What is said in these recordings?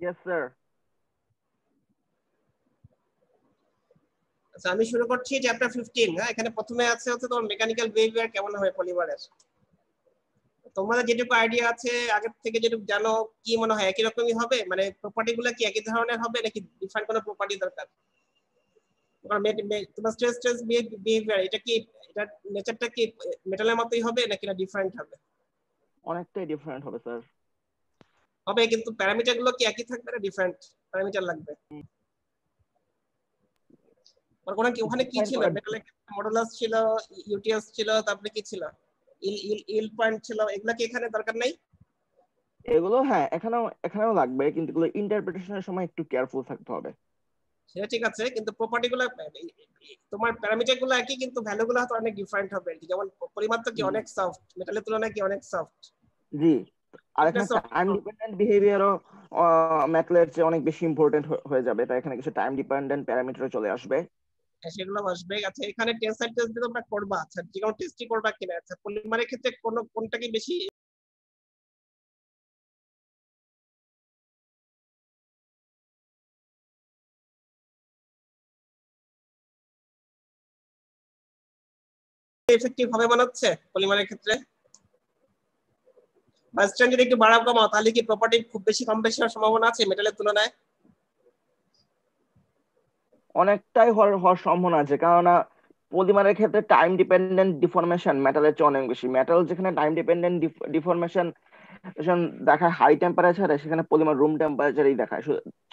Yes sir. আচ্ছা আমি শুরু করছি চ্যাপ্টার 15। হ্যাঁ, এখানে প্রথমে আছে হচ্ছে তোমার মেকানিক্যাল বিহেভিয়ার কেমন হয় পলিমারের। তোমাদের যেটুকু আইডিয়া আছে আগের থেকে যেটুকু জানো, কি মনে হয় একই রকমই হবে? মানে প্রপার্টি গুলো কি একই ধরনের হবে নাকি ডিফারেন্ট কোনো প্রপার্টি দরকার? তোমার স্ট্রেস স্ট্রেস বিহেভিয়ার এটা কি, এটা নেচারটা কি মেটালের মতোই হবে নাকি না ডিফারেন্ট হবে? অনেকটাই ডিফারেন্ট হবে স্যার। হবে, কিন্তু প্যারামিটার গুলো কি একই থাকবে না ডিফারেন্ট প্যারামিটার লাগবে? ওখানে কি ওখানে কি ডিফাইন ছিল? করা। মেটালের মডুলাস ছিল, ইউটিএস ছিল, তারপরে কি ছিল, ইল ইল ইল পয়েন্ট ছিল, এগুলা কি এখানে দরকার নাই? এগুলো হ্যাঁ এখানেও এখানেও লাগবে, কিন্তু এগুলো ইন্টারপ্রিটেশনের সময় একটু কেয়ারফুল থাকতে হবে। সেটা ঠিক আছে, কিন্তু প্রপার্টি গুলো তোমার প্যারামিটার গুলো একই কিন্তু ভ্যালু গুলো হয়তো অনেক ডিফারেন্ট হবে। যেমন পরিমাপ তো কি জি অনেক সফট, মেটালের তুলনায় কি অনেক সফট। জি। আর এখানে স্টিফনেস টাইম ডিপেন্ডেন্ট বিহেভিয়ারও ম্যাথলের চেয়ে অনেক বেশি ইম্পর্টেন্ট হয়ে যাবে, তাই এখানে কিছু টাইম ডিপেন্ডেন্ট প্যারামিটার চলে আসবে। সেগুলো আসবে। আচ্ছা এখানে টেনসাইল টেস্ট দিয়ে তোমরা করবা, আচ্ছা যে কোনো টেস্টই করবা কিনা? আচ্ছা পলিমারের ক্ষেত্রে কোনটা কি বেশি এফেক্টিভ হবে মনে হচ্ছে পলিমারের ক্ষেত্রে? বাসস্ট্যান্ড যদি একটু বাড়াও কমাও তাহলে কি প্রপার্টি খুব বেশি কম বেশি হওয়ার সম্ভাবনা আছে মেটালের তুলনায়? অনেকটাই হওয়ার সম্ভাবনা আছে, কেননা পলিমারের ক্ষেত্রে টাইম ডিপেন্ডেন্ট ডিফরমেশন মেটালের চেয়ে অনেক বেশি। মেটাল যেখানে টাইম ডিপেন্ডেন্ট ডিফরমেশন দেখায় হাই টেম্পারেচারে, সেখানে পলিমার রুম টেম্পারেচারেই দেখায়।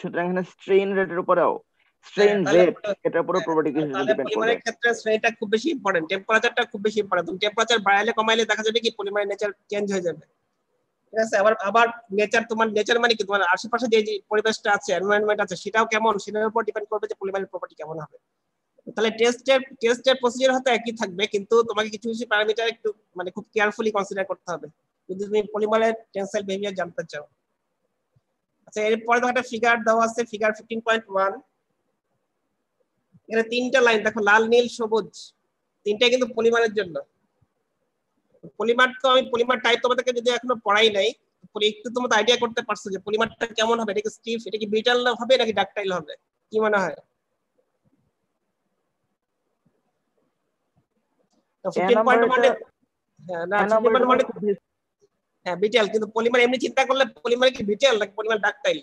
সুতরাং এখানে স্ট্রেইন রেটের উপরেও, হ্যাঁ স্ট্রেইন তাহলে রেট এটার উপরে প্রপার্টি কিছু তাহলে ডিপেন্ড করবে। পলিমারের ক্ষেত্রে শ্রেণীটা খুব বেশি ইম্পর্টেন্ট, টেম্পারেচারটা খুব বেশি ইম্পর্টেন্ট। তুমি টেম্পারেচার বাড়াইলে কমাইলে দেখা যাবে কি পলিমারের নেচার চেঞ্জ হয়ে যাবে। ঠিক আছে, আবার আবার নেচার, তোমার নেচার মানে কি তোমার আশেপাশে যে যে পরিবেশটা আছে, এনভায়রনমেন্ট আছে, সেটাও কেমন, সেটার উপর ডিপেন্ড করবে যে পলিমারের প্রপার্টি কেমন হবে। তাহলে টেস্টের প্রসিজার হয়তো একই থাকবে, কিন্তু তোমাকে কিছু কিছু প্যারামিটার একটু মানে খুব কেয়ারফুলি কনসিডার করতে হবে যদি তুমি পলিমারের টেনসাইল বিহেভিয়ার জানতে চাও। আচ্ছা এরপরে তো একটা ফিগার দেওয়া আছে, ফিগার 15.1। এখানে তিনটা লাইন দেখো, লাল নীল সবুজ, তিনটাই কিন্তু পলিমারের জন্য। পলিমার তো আমি পলিমার টাইপ তোমাদেরকে যদি এখনো পড়াই নাই, একটু তোমরা আইডিয়া করতে পারছো যে পলিমারটা কেমন হবে? এটা কি স্টিফ, এটা কি ব্রিটাল হবে নাকি ডাকটাইল হবে, কি মনে হয়? তো এ 15.1 নাম্বারটা এ, হ্যাঁ না এ 15.1 নাম্বারটা এ, খুব হ্যাঁ ব্রিটাল, কিন্তু পলিমার এমনি চিন্তা করলে পলিমার কি ব্রিটাল নাকি পলিমার ডাকটাইল?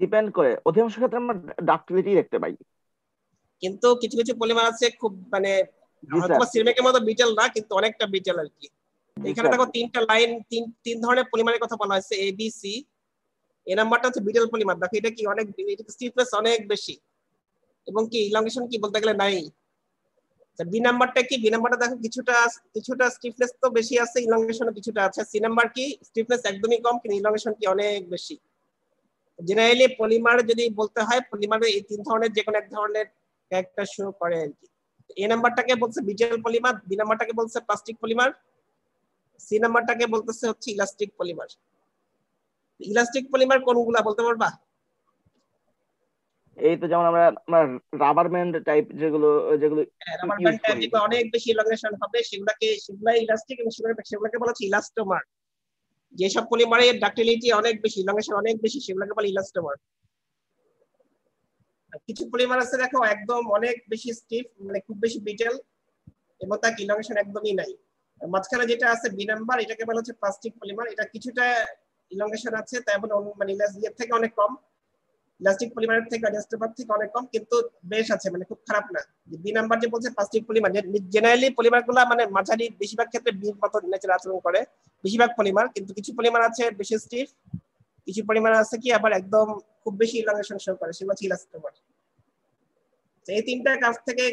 ডিপেন্ড করে, অধিকাংশ ক্ষেত্রে আমরা ডাক্টিলিটি দেখতে পাই। কিন্তু কিছু কিছু পলিমার আছে খুব মানে জি হয়তো স্যার। বা সিরামিকের মতো ব্রিটাল না, কিন্তু অনেকটা ব্রিটাল আর কি। জি এখানে স্যার। দেখো তিনটা লাইন, তিন তিন ধরনের পলিমারের কথা বলা হয়েছে, এ বি সি। এই নাম্বারটা হচ্ছে ব্রিটাল পলিমার, দেখো এটা কি অনেক, স্টিফনেস অনেক বেশি এবং কি ইলংগেশন কি বলতে গেলে নাই। বি নাম্বারটা কি, বি নাম্বারটা দেখো কিছুটা কিছুটা স্টিফনেস তো বেশি আছে, ইলংগেশন কিছুটা আছে। সি নাম্বার কি, স্টিফনেস একদমই কম কিন্তু ইলংগেশন কি অনেক বেশি। জেনারেলি পলিমার যদি বলতে হয়, পলিমারের এই তিন ধরনের যে কোনো এক ধরনের ক্যারেক্টার শো করে আর কি। এ নাম্বারটাকে বলছে ব্রিটেল পলিমার, বি নাম্বারটাকে বলছে প্লাস্টিক পলিমার, সি নাম্বারটাকে বলতেছে হচ্ছে ইলাস্টিক পলিমার। ইলাস্টিক পলিমার কোনগুলা বলতে পারবা? এই তো যেমন আমরা আমরা রাবার ব্যান্ড টাইপ যেগুলো যেগুলো রাবার ইউজ ব্যান্ড টাইপ করি। যেগুলো অনেক বেশি ইলাস্ট্রেশন হবে সেগুলাই ইলাস্টিক, এবং সেগুলোকে বলা হচ্ছে ইলাস্টোমার। যেসব পলিমারের ডাক্টিলিটি অনেক বেশি, ইলাস্ট্রেশন অনেক বেশি, সেগুলোকে বলে ইলাস্টোমার। আর কিছু পলিমার আছে দেখো একদম অনেক বেশি স্টিফ, মানে খুব বেশি ব্রিটেল এবং তার ইলাস্ট্রেশন একদমই নাই। মাঝখানে যেটা আছে বি নাম্বার, এটাকে বলা হচ্ছে প্লাস্টিক পলিমার। এটা কিছুটা ইলংগেশন আছে, তাই বলে মানে ইয়ের থেকে অনেক কম, ইলাস্টিক পলিমারের থেকে ইলাস্টোমার থেকে অনেক কম, কিন্তু বেশ আছে, মানে খুব খারাপ না। বি নাম্বার যে বলছে প্লাস্টিক পলিমার, জেনারেলি পলিমার গুলা মানে মাঝারি বেশিরভাগ ক্ষেত্রে বির মতো নেচার আচরণ করে বেশিরভাগ পলিমার, কিন্তু কিছু পলিমার আছে বেশি স্টিফ, কিছু পলিমার আছে কি আবার একদম খুব বেশি ইলাংগেশন শো করে, সেগুলো হচ্ছে ইলাস্টোমার। এই তিনটা কাজ থেকে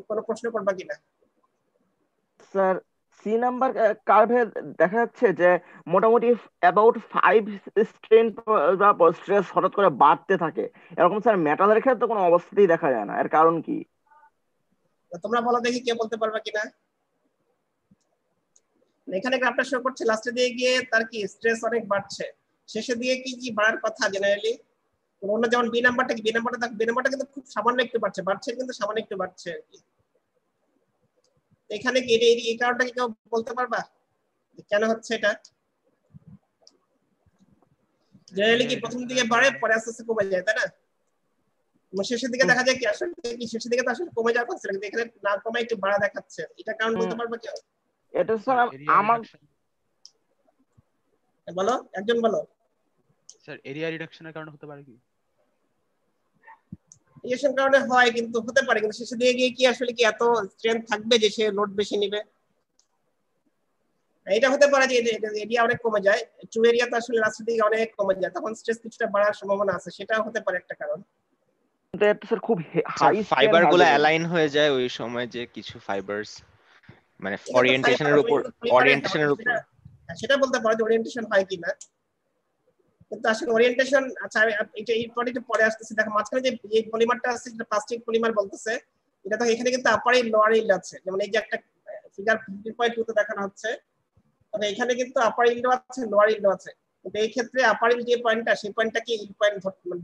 কোনো প্রশ্ন করবা কিনা? স্যার, সি নাম্বার কার্ভে দেখা যাচ্ছে যে মোটামুটি অ্যাবাউট 5 স্ট্রেন বা স্ট্রেস হঠাৎ করে বাড়তে থাকে। এরকম স্যার মেটালের ক্ষেত্রে কোনো অবস্থাতেই দেখা যায় না, এর কারণ কি? তোমরা বলো দেখি, কে বলতে পারবা কিনা। এখানে গ্রাফটা শো করছে লাস্টে দিয়ে গিয়ে তার কি স্ট্রেস অনেক বাড়ছে, শেষে দিয়ে কি কি বাড়ার কথা জেনারেলি। অন্য যেমন বি নাম্বারটা কি, বি নাম্বারটা কিন্তু খুব সামান্য একটু বাড়ছে, কিন্তু সামান্য একটু বাড়ছে আর কি। এখানে কি এই কারণটা কি কেউ বলতে পারবা কেন হচ্ছে এটা? জেনারেলি কি প্রথম দিকে বাড়ে পরে আস্তে আস্তে কমে যায়, তাই না? শেষের দিকে দেখা যায় কি আসলে কি শেষের দিকে তো আসলে কমে যাওয়ার কথা ছিল, কিন্তু এখানে না কমে একটু বাড়া দেখাচ্ছে। এটা কারণ বলতে পারবে কি? এটা স্যার স্যার এরিয়া আমার রিডাকশন, বলো, একজন বলো। স্যার এরিয়া রিডাকশনের কারণে হতে পারে কি? রিয়েকশন কারণে হয়, কিন্তু হতে পারে, কিন্তু শেষের দিকে গিয়ে কি আসলে কি এত স্ট্রেংথ থাকবে যে সে লোড বেশি নেবে? এটা হতে পারে যে এরিয়া অনেক কমে যায়, ট্রু এরিয়া তো আসলে লাস্টের দিকে অনেক কমে যায়, তখন স্ট্রেস কিছুটা বাড়ার সম্ভাবনা আছে, সেটাও হতে পারে একটা কারণ। এটা স্যার খুব স্যার হাই স্ট্রেন ফাইবার গুলো হার্ডেনিং। অ্যালাইন হয়ে যায় ওই সময়, যে কিছু ফাইবারস মানে এটা তো ফাইবার ওরিয়েন্টেশনের উপর, ওরিয়েন্টেশনের উপর। সেটা বলতে পারো যে ওরিয়েন্টেশন হয় কিনা, কিন্তু আসলে ওরিয়েন্টেশন, আচ্ছা এটা এই পয়েন্টে পরে আসতেছে। দেখো মাঝখানে যে এই পলিমারটা আছে, যেটা প্লাস্টিক পলিমার বলতেছে, এটা তো এখানে কিন্তু আপার ইল লোয়ার ইল আছে, যেমন এই যে একটা ফিগার 15.2 তে দেখানো হচ্ছে, তবে এখানে কিন্তু আপার ইলও আছে লোয়ার ইলও আছে, কিন্তু এই ক্ষেত্রে আপার ইল যে পয়েন্টটা, সেই পয়েন্টটাকে ইল পয়েন্ট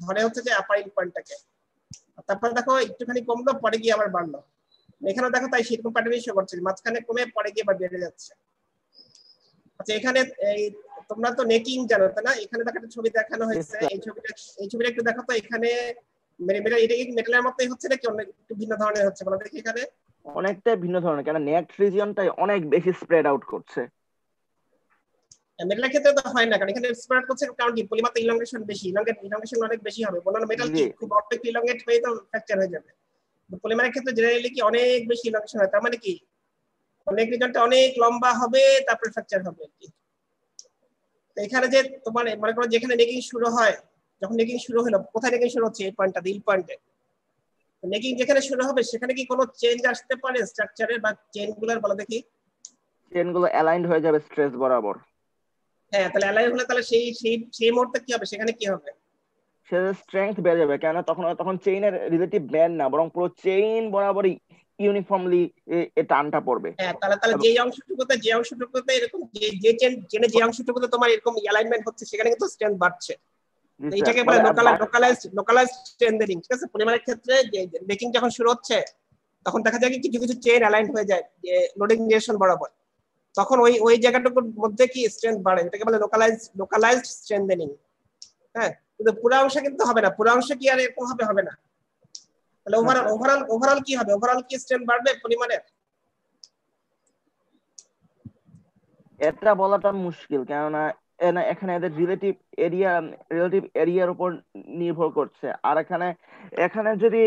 ধরে হচ্ছে যে আপার ইল পয়েন্টটাকে। তারপরে দেখো একটুখানি কমলো পরে গিয়ে আবার বাড়লো, এখানে দেখো তাই সেরকম প্যাটার্নই শো করছে, মাঝখানে কমে পরে গিয়ে আবার বেড়ে যাচ্ছে। আচ্ছা এখানে এই তোমরা তো নেকিং জানো তাই না? এখানে দেখো একটা ছবি দেখানো হয়েছে, এই ছবিটা একটু দেখো তো। এখানে এটা কি মেটালের মতোই হচ্ছে নাকি অনেক একটু ভিন্ন ধরনের হচ্ছে? বলো দেখি। এখানে অনেকটাই ভিন্ন ধরনের, কেন নেক রিজিয়নটাই অনেক বেশি স্প্রেড আউট করছে। মেটালের ক্ষেত্রে তো হয় না, কারণ এখানে স্প্রেড করছে, কারণ কি পলিমারতে ইলংগেশন বেশি, ইলংগেশন অনেক বেশি হবে। বললাম মেটাল কি খুব অল্প একটু ইলংগেট হয়ে তো ফ্র্যাকচার হয়ে যাবে। পলিমারের ক্ষেত্রে জেনারেলি কি অনেক বেশি ইলংগেশন হয়, তার মানে কি অনেক রিজনটা অনেক লম্বা হবে, তারপরে ফ্র্যাকচার হবে আর কি। তো এখানে যে তোমার মনে করো যেখানে নেকিং শুরু হয়, যখন নেকিং শুরু হলো, কোথায় নেকিং শুরু হচ্ছে? এই পয়েন্টটা, ইল পয়েন্টে। নেকিং যেখানে শুরু হবে সেখানে কি কোনো চেঞ্জ আসতে পারে স্ট্রাকচারের বা চেইনগুলোর? বলো দেখি। চেনগুলো অ্যালাইন্ড হয়ে যাবে স্ট্রেস বরাবর। হ্যাঁ, তাহলে অ্যালাইন হলে তাহলে সেই মুহূর্তে কি হবে? সেখানে কি হবে? সে স্ট্রেংথ বেড়ে যাবে, কেন তখন চেইনের রিলেটিভ ব্যান্ড না, বরং পুরো চেইন বরাবরই ইউনিফর্মলি টানটা পড়বে। হ্যাঁ, তাহলে যে অংশটুকুতে এরকম যে অংশটুকুতে তোমার এরকম অ্যালাইনমেন্ট হচ্ছে, সেখানে কিন্তু স্ট্রেংথ বাড়ছে। এইটাকে বলে লোকালাইজড স্ট্রেংথেনিং, ঠিক আছে? পলিমারের ক্ষেত্রে যে নেকিং যখন শুরু হচ্ছে, তখন দেখা যায় কি কিছু কিছু চেইন অ্যালাইন হয়ে যায় যে লোডিং ডিরেকশন বরাবর, তখন ওই জায়গাটুকুর মধ্যে কি স্ট্রেংথ বাড়ে, এটাকে বলে লোকালাইজড স্ট্রেংথেনিং। হ্যাঁ, কিন্তু পুরো অংশে কিন্তু হবে না, পুরো অংশে কি আর এরকম হবে না। তাহলে ওভারঅল কি হবে? ওভারঅল কি স্ট্রেংথ বাড়বে পলিমারের? এটা বলাটা মুশকিল, কেননা এখানে এদের রিলেটিভ এরিয়ার উপর নির্ভর করছে। আর এখানে এখানে যদি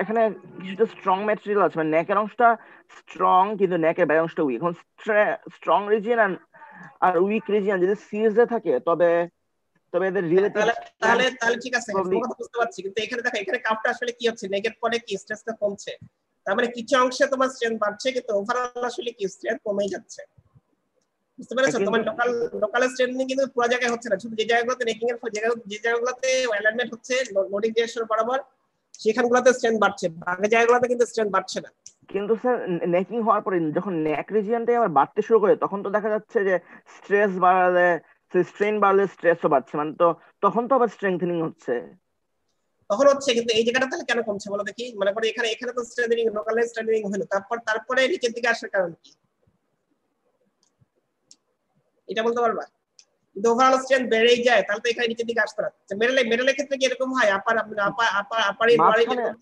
এখানে কিছুটা স্ট্রং ম্যাটেরিয়াল আছে, মানে নেকের অংশটা স্ট্রং কিন্তু নেকের বাইরের অংশটা উইক। এখন স্ট্রং রিজিয়ন আর উইক রিজিয়ন যদি সিরিজে থাকে, তবে তবে এদের রিলেটিভ তাহলে ঠিক আছে, তোমার কথা বুঝতে পারছি, কিন্তু এখানে দেখো এখানে কাপটা আসলে কি হচ্ছে, নেগেট পরে কি স্ট্রেসটা কমছে, তার মানে কিছু অংশে তোমার স্ট্রেংথ বাড়ছে, কিন্তু ওভারঅল আসলে কি স্ট্রেংথ কমে যাচ্ছে। বুঝতে পেরেছো? তোমার লোকাল স্ট্রেন্থনিং কিন্তু পুরো জায়গায় হচ্ছে না, শুধু যে জায়গাগুলোতে নেকিং এর যে জায়গাগুলোতে অ্যালাইনমেন্ট হচ্ছে লোডিং ডিরেকশন বরাবর, সেখানগুলোতে স্ট্রেংথ বাড়ছে, বাকি জায়গাগুলোতে কিন্তু স্ট্রেংথ বাড়ছে না। কিন্তু স্যার নেকিং হওয়ার পরে যখন নেক রিজিয়নটাই আবার বাড়তে শুরু করে, তখন তো দেখা যাচ্ছে যে স্ট্রেস বাড়ালে স্ট্রেন বাড়লে স্ট্রেসও বাড়ছে, মানে তো তখন তো আবার স্ট্রেংথেনিং হচ্ছে। তখন হচ্ছে, কিন্তু এই জায়গাটা তাহলে কেন কমছে বলো দেখি? মানে করে এখানে তো স্ট্রেংথেনিং, লোকালাইজড স্ট্রেংথেনিং হলো, তারপরে নিচের দিকে আসার কারণ কি এটা বলতে পারবা? কিন্তু ওভারঅল স্ট্রেংথ বেড়েই যায়, তাহলে তো এখানে নিচের দিকে আসতে না। মেডেলের ক্ষেত্রে কি এরকম হয়? আপার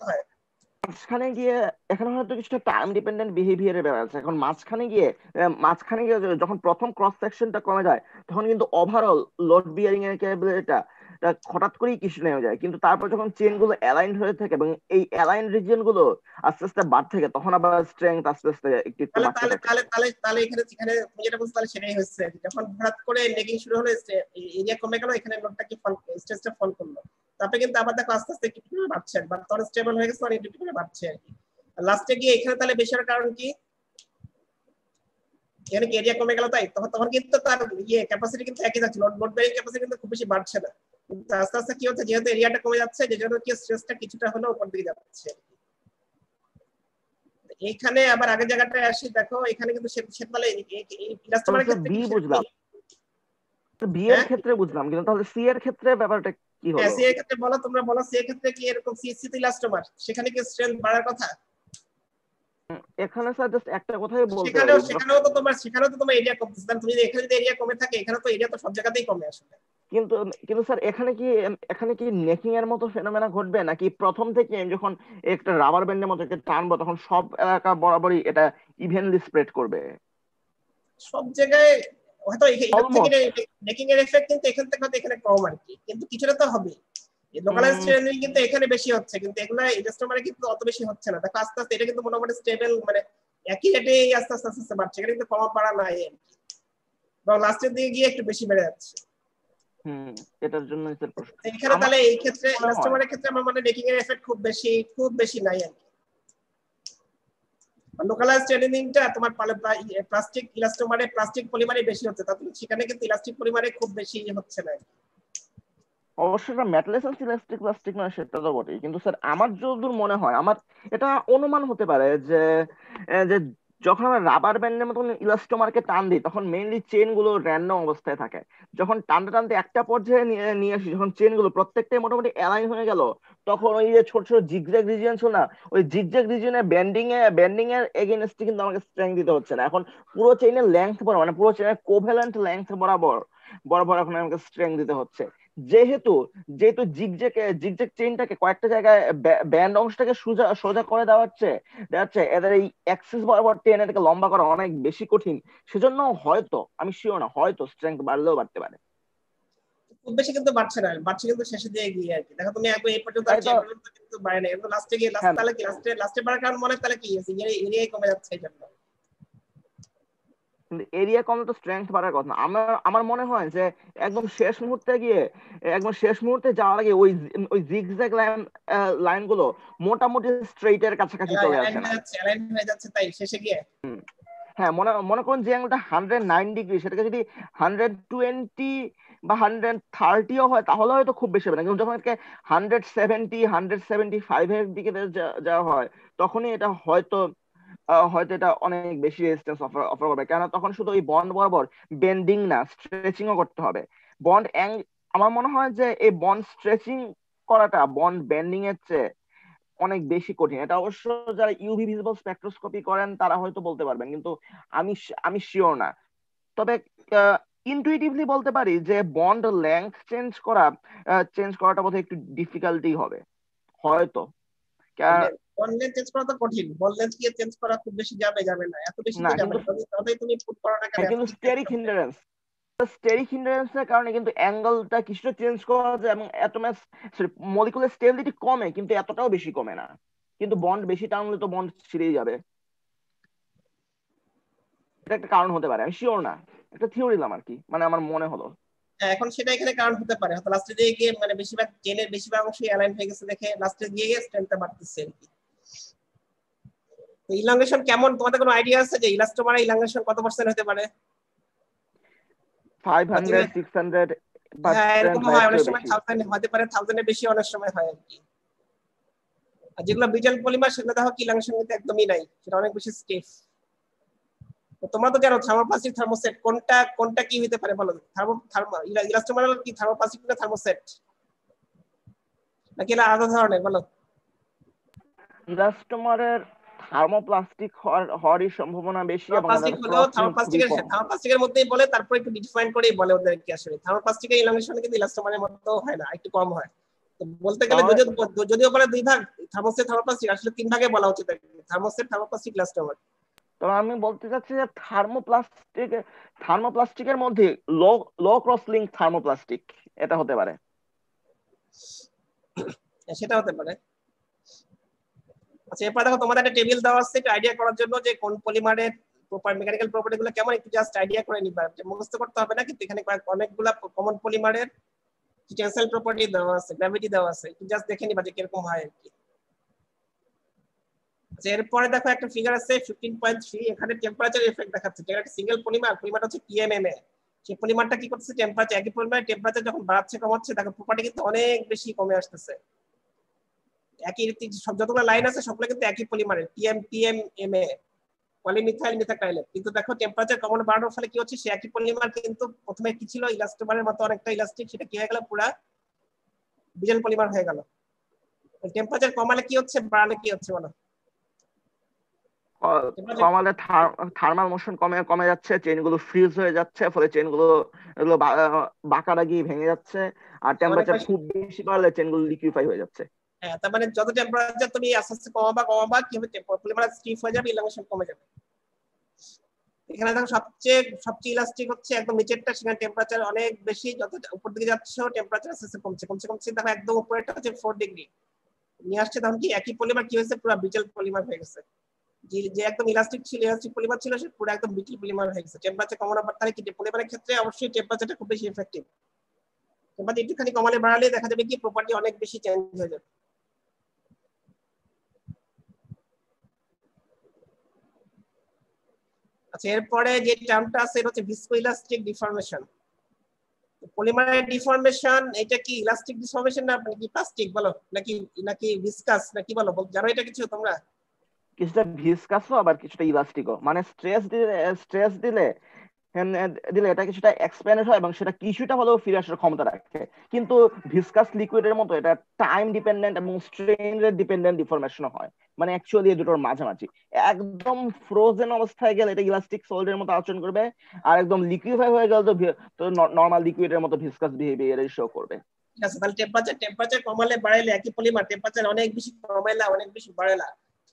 হয় মাঝখানে গিয়ে এখানে হয়তো কিছুটা টাইম ডিপেন্ডেন্ট বিহেভিয়ারের ব্যাপার আছে। এখন মাঝখানে গিয়ে যখন প্রথম ক্রস সেকশনটা কমে যায়, তখন কিন্তু ওভারঅল লোড বিয়ারিং এর ক্যাপাবিলিটিটা হঠাৎ করেই কিছু নেমে যায়। কিন্তু তারপর যখন চেন গুলো অ্যালাইন্ড হয়ে থাকে এবং এই অ্যালাইন্ড রিজিয়ন গুলো আস্তে আস্তে বাড়তে থাকে, তখন আবার স্ট্রেংথ আস্তে আস্তে একটু একটু তাহলে বাড়তে থাকে। তাহলে এখানে তুমি যেটা বলছো তাহলে সেটাই হচ্ছে, যখন হঠাৎ করে নেগিং শুরু হলো, এরিয়া কমে গেল, এখানে লোডটা কি ফল, স্ট্রেসটা ফল করলো, তারপরে কিন্তু আবার দেখো আস্তে আস্তে একটু বাড়ছে, বা তখন স্টেবল হয়ে গেছে, মানে একটু বাড়ছে আর কি। লাস্টে গিয়ে এখানে তাহলে বেশি হওয়ার কারণ কি? এখানে কি এরিয়া কমে গেল, তাই তখন কিন্তু তার ক্যাপাসিটি কিন্তু একই যাচ্ছে, লোড বেয়ারিং ক্যাপাসিটি কিন্তু খুব বেশি বাড়ছে না, কিন্তু আস্তে আস্তে কি হচ্ছে, যেহেতু এরিয়াটা কমে যাচ্ছে, যে জন্য কি স্ট্রেসটা কিছুটা হলেও উপর দিকে যাচ্ছে। এইখানে আবার আগের জায়গাটায় আসি, দেখো এখানে কিন্তু তাহলে ইলাস্টোমারের ক্ষেত্রে বি কি বুঝলাম, বি এর ক্ষেত্রে বুঝলাম, কিন্তু তাহলে সি এর ক্ষেত্রে ব্যাপারটা কি হলো? সি এর ক্ষেত্রে বলো, তোমরা বলো সি এর ক্ষেত্রে কি এরকম সি তো ইলাস্টোমার, সেখানে কি স্ট্রেংথ বাড়ার কথা? এখানে স্যার জাস্ট একটা কথাই বলতে সেখানেও তো তোমার এরিয়া কমতেছে, তাহলে তুমি এখানে যদি এরিয়া কমে থাকে, এখানে তো এরিয়া তো সব জায়গাতেই কমে আসলে। কিন্তু কিন্তু স্যার এখানে কি নেকিং এর মতো ফেনোমেনা ঘটবে, নাকি প্রথম থেকে আমি যখন একটা রাবার ব্যান্ডের মতো একটা টানবো তখন সব এলাকা বরাবরই এটা ইভেনলি স্প্রেড করবে? সব জায়গায় হয়তো এখান থেকে অলমোস্ট। নেকিং এর এফেক্ট কিন্তু এখান থেকে হয়তো এখানে কম আর কি, কিন্তু কিছুটা তো হবে। লোকালাইজ ট্রেনিং কিন্তু এখানে বেশি হচ্ছে, কিন্তু এগুলা ইলাস্টোমারে কিন্তু অত বেশি হচ্ছে না। দেখো আস্তে আস্তে এটা কিন্তু মোটামুটি স্টেবল, মানে একই রেটে আস্তে আস্তে আস্তে আস্তে বাড়ছে, এটা কিন্তু কমা বাড়া নাই আর কি, এবং লাস্টের দিকে গিয়ে একটু বেশি বেড়ে যাচ্ছে। হুম, এটার জন্য স্যার প্রশ্ন। এখানে আমার তাহলে এই ক্ষেত্রে মনে হয় ইলাস্টোমারের ক্ষেত্রে আমার মানে নেকিং এর এফেক্ট খুব বেশি নাই আর কি। লোকালাইজ ট্রেনিংটা তোমার প্লাস্টিক ইলাস্টোমারে প্লাস্টিক পলিমারে বেশি হচ্ছে, তাতে সেখানে কিন্তু ইলাস্টিক পলিমারে খুব বেশি হচ্ছে না। অবশ্যই এটা মেটালেসেন্স ইলাস্টিক প্লাস্টিক না, সেটা তো বটেই, কিন্তু স্যার আমার যতদূর মনে হয়, আমার এটা অনুমান হতে পারে যে যে যখন আমরা রাবার ব্যান্ডের মতন ইলাস্টোমারকে টান দিই তখন মেইনলি চেন গুলো র্যান্ডম অবস্থায় থাকে। যখন টানতে টানতে একটা পর্যায়ে নিয়ে নিয়ে আসি, যখন চেন গুলো প্রত্যেকটাই মোটামুটি অ্যালাইন হয়ে গেল, তখন ওই যে ছোট ছোট জিগজ্যাগ রিজিয়ন ছিল না, ওই জিগজ্যাগ রিজিয়নে বেন্ডিং এর এগেইনস্টে কিন্তু আমাকে স্ট্রেংথ দিতে হচ্ছে না, এখন পুরো চেইনের লেংথ বরাবর, মানে পুরো চেইনের কোভ্যালেন্ট লেংথ বরাবর বরাবর এখন আমাকে স্ট্রেংথ দিতে হচ্ছে। যেহেতু যেহেতু জিগজ্যাগ চেইনটাকে কয়েকটা জায়গায় ব্যান্ড অংশটাকে সোজা সোজা করে দেওয়া হচ্ছে এদের এই অ্যাক্সিস বরাবর টেনে এটাকে লম্বা করা অনেক বেশি কঠিন। সেজন্য হয়তো, আমি শিওর না, হয়তো স্ট্রেংথ বাড়লেও বাড়তে পারে। খুব বেশি কিন্তু বাড়ছে না, বাড়ছে কিন্তু শেষে দিয়ে গিয়ে আর কি। দেখো তুমি একবার এই পর্যন্ত তাই আসছে, তো। এই পর্যন্ত কিন্তু বাড়ে না, কিন্তু লাস্টে গিয়ে হ্যাঁ, তাহলে কি লাস্টে বাড়ার কারণ মনে হয় তাহলে কি আছে, এরিয়াই কমে যাচ্ছে এই জন্য। কিন্তু এরিয়া কমে তো স্ট্রেংথ বাড়ার কথা না। আমার আমার মনে হয় যে একদম শেষ মুহূর্তে যাওয়ার আগে ওই ওই জিগজ্যাগ লাইন গুলো মোটামুটি স্ট্রেইটের কাছাকাছি চলে আসে না? অ্যালাইন হয়ে যাচ্ছে তাই শেষে গিয়ে। হ্যাঁ, মনে মনে করুন যে অ্যাঙ্গেলটা 109 ডিগ্রি, সেটাকে যদি 120 বা 130ও হয় তাহলে হয়তো খুব বেশি হবে না, কিন্তু যখন এটাকে 170 175 এর দিকে যাওয়া হয় তখনই এটা হয়তো এটা অনেক বেশি রেজিস্ট্যান্স অফার অফার করবে, কেননা তখন শুধু ওই বন্ড বরাবর বেন্ডিং না, স্ট্রেচিংও করতে হবে। বন্ড আমার মনে হয় যে এই বন্ড স্ট্রেচিং করাটা বন্ড বেন্ডিং এর চেয়ে অনেক বেশি কঠিন। এটা অবশ্য যারা ইউভি ভিজিবল স্পেকট্রোস্কোপি করেন তারা হয়তো বলতে পারবেন, কিন্তু আমি শিওর না। তবে ইনটুইটিভলি বলতে পারি যে বন্ড লেংথ চেঞ্জ করাটা বোধহয় একটু ডিফিকাল্টই হবে হয়তো। বল লেন্থ চেঞ্জ করা তো কঠিন, বল লেন্থ কি চেঞ্জ করা খুব বেশি যাবে না, এত বেশি না তো যাবে কিন্তু, না, তবেই তুমি পুট করো না কেন হ্যাঁ এত কিন্তু দিক চেঞ্জ করতে। স্টেরিক হিন্ডারেন্সের কারণে কিন্তু অ্যাঙ্গেলটা কিছুটা চেঞ্জ করা যায় এবং মলিকুলার স্টেবিলিটি কমে, কিন্তু এতটাও বেশি কমে না। কিন্তু বন্ড বেশি টানলে তো বন্ড ছিঁড়েই যাবে। এটা একটা কারণ হতে পারে, আমি শিওর না, একটা থিওরি দিলাম আর কি, মানে আমার মনে হলো। এখন সেটা এখানে কারণ হতে পারে, হয়তো লাস্টে দিয়ে গিয়ে মানে বেশিরভাগ চেনের বেশিরভাগ অংশই অ্যালাইন হয়ে গেছে দেখে লাস্টে গিয়ে স্ট্রেংথটা বাড়তেছে আর কি। তো ইলাঙ্গেশন কেমন, তোমাদের কোনো আইডিয়া আছে যে ইলাস্টোমারে ইলাঙ্গেশন কত পার্সেন্ট হতে পারে? 500 হ্যাঁ 600% এরকম বা হয়, এর অনেক চেয়েও সময় বেশি। 1000 হতে পারে, 1000 এর বেশি অনেক সময় হয় আর কি। আর যেগুলো ব্রিটেল পলিমার সেগুলো দেখো কি ইলাঙ্গেশন কিন্তু একদমই নাই, সেটা অনেক বেশি স্টিফ। তো তোমরা তো জানো থার্মোপ্লাস্টিক থার্মোসেট কোনটা কোনটা কি হতে পারে বলো? ইলাস্টোমার কি থার্মোপ্লাস্টিক না থার্মোসেট, নাকি এটা আলাদা ধরনের বলো? ইলাস্টোমারের থার্মোপ্লাস্টিক হওয়ারই সম্ভাবনা বেশি এবং থার্মোপ্লাস্টিক এটার হলেও ক্রস লিঙ্ক খুবই কম। থার্মোপ্লাস্টিকের মধ্যেই বলে, তারপর একটু ডিফাইন করেই বলে ওদের কি আসলে থার্মোপ্লাস্টিকের ইলাঙ্গেশন কিন্তু ইলাস্টোমারের মতো হয় না, একটু কম হয়। তো বলতে গেলে তাহলে যদিও বলে দুই ভাগ থার্মোসেট থার্মোপ্লাস্টিক, আসলে তিন ভাগে বলা উচিত থার্মোসেট থার্মোপ্লাস্টিক ইলাস্টোমার। তবে আমি বলতে চাচ্ছি যে থার্মোপ্লাস্টিকের মধ্যে লো লো ক্রস লিঙ্ক থার্মোপ্লাস্টিক এটা হতে পারে। সেটা হতে পারে। আচ্ছা এরপর দেখো তোমাদের একটা টেবিল দেওয়া আছে একটু আইডিয়া করার জন্য যে কোন পলিমারের মেকানিক্যাল প্রপার্টি গুলো কেমন, একটু জাস্ট আইডিয়া করে নিবা, মুখস্থ করতে হবে না, কিন্তু এখানে অনেকগুলা কমন পলিমারের টেনসাইল প্রপার্টি দেওয়া আছে, গ্র্যাভিটি দেওয়া আছে, একটু জাস্ট দেখে নিবা যে কিরকম হয় আর কি। আচ্ছা এরপরে দেখো একটা ফিগার আছে 15.3, এখানে টেম্পারেচার এফেক্ট দেখাচ্ছে, যেটা একটা সিঙ্গেল পলিমারটা হচ্ছে টিএমএমএ। সেই পলিমারটা কি করতেছে, টেম্পারেচার একই পরিমাণে টেম্পারেচার যখন বাড়াচ্ছে কমাচ্ছে দেখো প্রপার্টি কিন্তু অনেক বেশি কমে আসতেছে। একই সব যতগুলো লাইন আছে সবগুলো কিন্তু একই পলিমারের টিএমএমএ পলিমিথাইল মিথাকাইলেট, কিন্তু দেখো টেম্পারেচার কমানো বাড়ানোর ফলে কি হচ্ছে, সে একই পলিমার কিন্তু প্রথমে কি ছিল ইলাস্টোমারের মতো অনেকটা ইলাস্টিক, সেটা কি হয়ে গেল পুরা বিজেল পলিমার হয়ে গেল। টেম্পারেচার কমালে কি হচ্ছে, বাড়ালে কি হচ্ছে বলো? টেম্পারেচার কমালে থার্মাল মোশন কমে কমে যাচ্ছে, চেইনগুলো ফ্রিজ হয়ে যাচ্ছে, ফলে চেইনগুলো এগুলো বাঁকা গিয়ে ভেঙে যাচ্ছে। আর তার মানে টেম্পারেচার খুব বেশি বাড়লে চেইনগুলো লিকুইফাই হয়ে যাচ্ছে। হ্যাঁ, তার মানে যত টেম্পারেচার তুমি আস্তে আস্তে কমাবা কি হবে, পলিমার স্টিফ হয়ে যাবে, ইলাস্টিক কমে যাবে। এখানে দেখো সবচেয়ে ইলাস্টিক হচ্ছে একদম নিচেরটা, সেখানে টেম্পারেচার অনেক বেশি, যত উপর দিকে যাচ্ছে টেম্পারেচার আস্তে আস্তে কমছে কমছে কমছে, দেখো একদম উপরেরটা হচ্ছে 4 ডিগ্রি নিয়ে আসছে, তখন কি একই পলিমার কি হয়েছে, পুরো ব্রিটেল পলিমার হয়ে গেছে। যে একদম ইলাস্টিক ছিল, ইলাস্টিক পলিমার ছিল, সে পুরো একদম ব্রিটেল পলিমার হয়ে গেছে। টেম্পারেচার কমানোর পর তাহলে কি পলিমারের ক্ষেত্রে অবশ্যই টেম্পারেচারটা খুব বেশি এফেক্টিভ। টেম্পারেচার একটুখানি কমালে বাড়ালে দেখা যাবে কি প্রপার্টি অনেক বেশি চেঞ্জ হয়ে যাবে। আচ্ছা, এরপরে যে টার্মটা আছে এটা হচ্ছে ভিসকোইলাস্টিক ডিফর্মেশন। পলিমারের ডিফর্মেশন, এটা কি ইলাস্টিক ডিফর্মেশন না কি প্লাস্টিক বলো, নাকি নাকি ভিসকাস নাকি বলো, জানো এটা কিছু তোমরা? কিছুটা ভিসকাসও আবার কিছুটা ইলাস্টিকও, মানে স্ট্রেস দিলে এটা কিছুটা এক্সপ্যান্ড হয় এবং সেটা কিছুটা হলেও ফিরে আসার ক্ষমতা রাখে। কিন্তু ভিসকাস লিকুইডের মতো এটা টাইম ডিপেন্ডেন্ট এবং স্ট্রেন রেট ডিপেন্ডেন্ট ডিফরমেশন হয়, মানে অ্যাকচুয়ালি এই দুটোর মাঝামাঝি। একদম ফ্রোজেন অবস্থায় গেলে এটা ইলাস্টিক সলিডের মতো আচরণ করবে, আর একদম লিকুইফাই হয়ে গেলে তো নর্মাল লিকুইডের মতো ভিসকাস বিহেভিয়ার শো করবে। ঠিক আছে, তাহলে টেম্পারেচার কমালে বাড়াইলে একই পলিমার, টেম্পারেচার অনেক বেশি কমাইলা অনেক বেশি বাড়াইলা,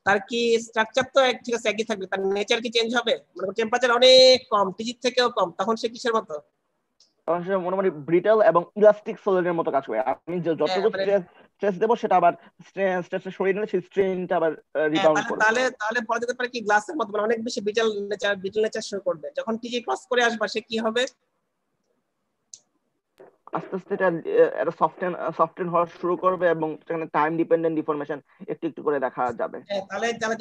তার কি স্ট্রাকচার তো ঠিক আছে একই থাকবে, তার নেচার কি চেঞ্জ হবে? মানে টেম্পারেচার অনেক কম, টিজির থেকেও কম, তখন সে কিসের মতো? তখন সেটা মোটামুটি ব্রিটেল এবং ইলাস্টিক সলিডের মতো কাজ করে। আমি যতটুকু মানে স্ট্রেস দেবো সেটা আবার স্ট্রেসটা সরিয়ে নিলে সেই স্ট্রেনটা আবার হ্যাঁ, রিবাউন্ড তাহলে করবে। তাহলে তাহলে বলা যেতে পারে কি গ্লাসের মতো, মানে অনেক বেশি বিটেল নেচার শো করবে। যখন টিজি ক্রস করে আসবা সে কি হবে? আস্তে আস্তে এটা সফটেন হওয়া শুরু করবে এবং সেখানে টাইম ডিপেন্ডেন্ট ডিফরমেশন একটু একটু করে দেখা যাবে। হ্যাঁ, তাহলে তাহলে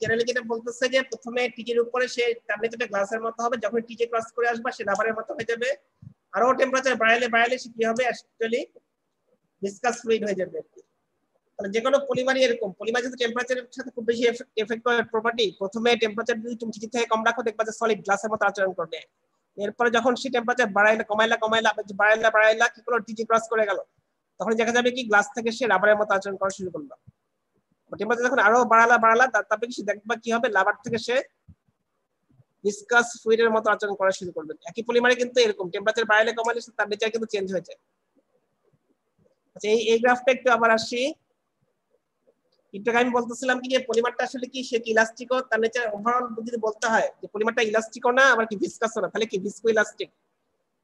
জেনারেলি যেটা বলতেছে যে প্রথমে টিজির উপরে সে টেম্পারেচারটা গ্লাসের মতো হবে, যখন টিজি ক্রস করে আসবা সে রাবারের মতো হয়ে যাবে। আরো টেম্পারেচার বাড়াইলে সে কি হবে, অ্যাকচুয়ালি ভিসকাস ফ্লুইড হয়ে যাবে। তাহলে যে কোনো পলিমারই এরকম, পলিমার যদি টেম্পারেচারের সাথে খুব বেশি এফেক্ট করে প্রপার্টি, প্রথমে টেম্পারেচার যদি তুমি টিজি থেকে কম রাখো দেখবা যে সলিড গ্লাসের মতো আচরণ করবে। এরপরে যখন সে টেম্পারেচার বাড়াইলা কি করলো, টিজি ক্রস করে গেল, তখন দেখা যাবে কি গ্লাস থেকে সে রাবারের মতো আচরণ করা শুরু করলো। টেম্পারেচার যখন আরো বাড়ালা তারপরে সে দেখবা কি হবে, রাবার থেকে সে ভিসকাস ফ্লুইডের মতো আচরণ করা শুরু করবে। একই পলিমারে কিন্তু এরকম টেম্পারেচার বাড়ালে কমালে তার নেচার কিন্তু চেঞ্জ হয়ে যায়। আচ্ছা, এই গ্রাফটা একটু আবার আসি। একটু আমি বলতেছিলাম কি যে পলিমারটা আসলে কি সে কি ইলাস্টিকও, তার নেচার ওভারঅল যদি বলতে হয় যে পলিমারটা ইলাস্টিকও না আবার কি ভিসকাসও না, তাহলে কি ভিসকো ইলাস্টিক।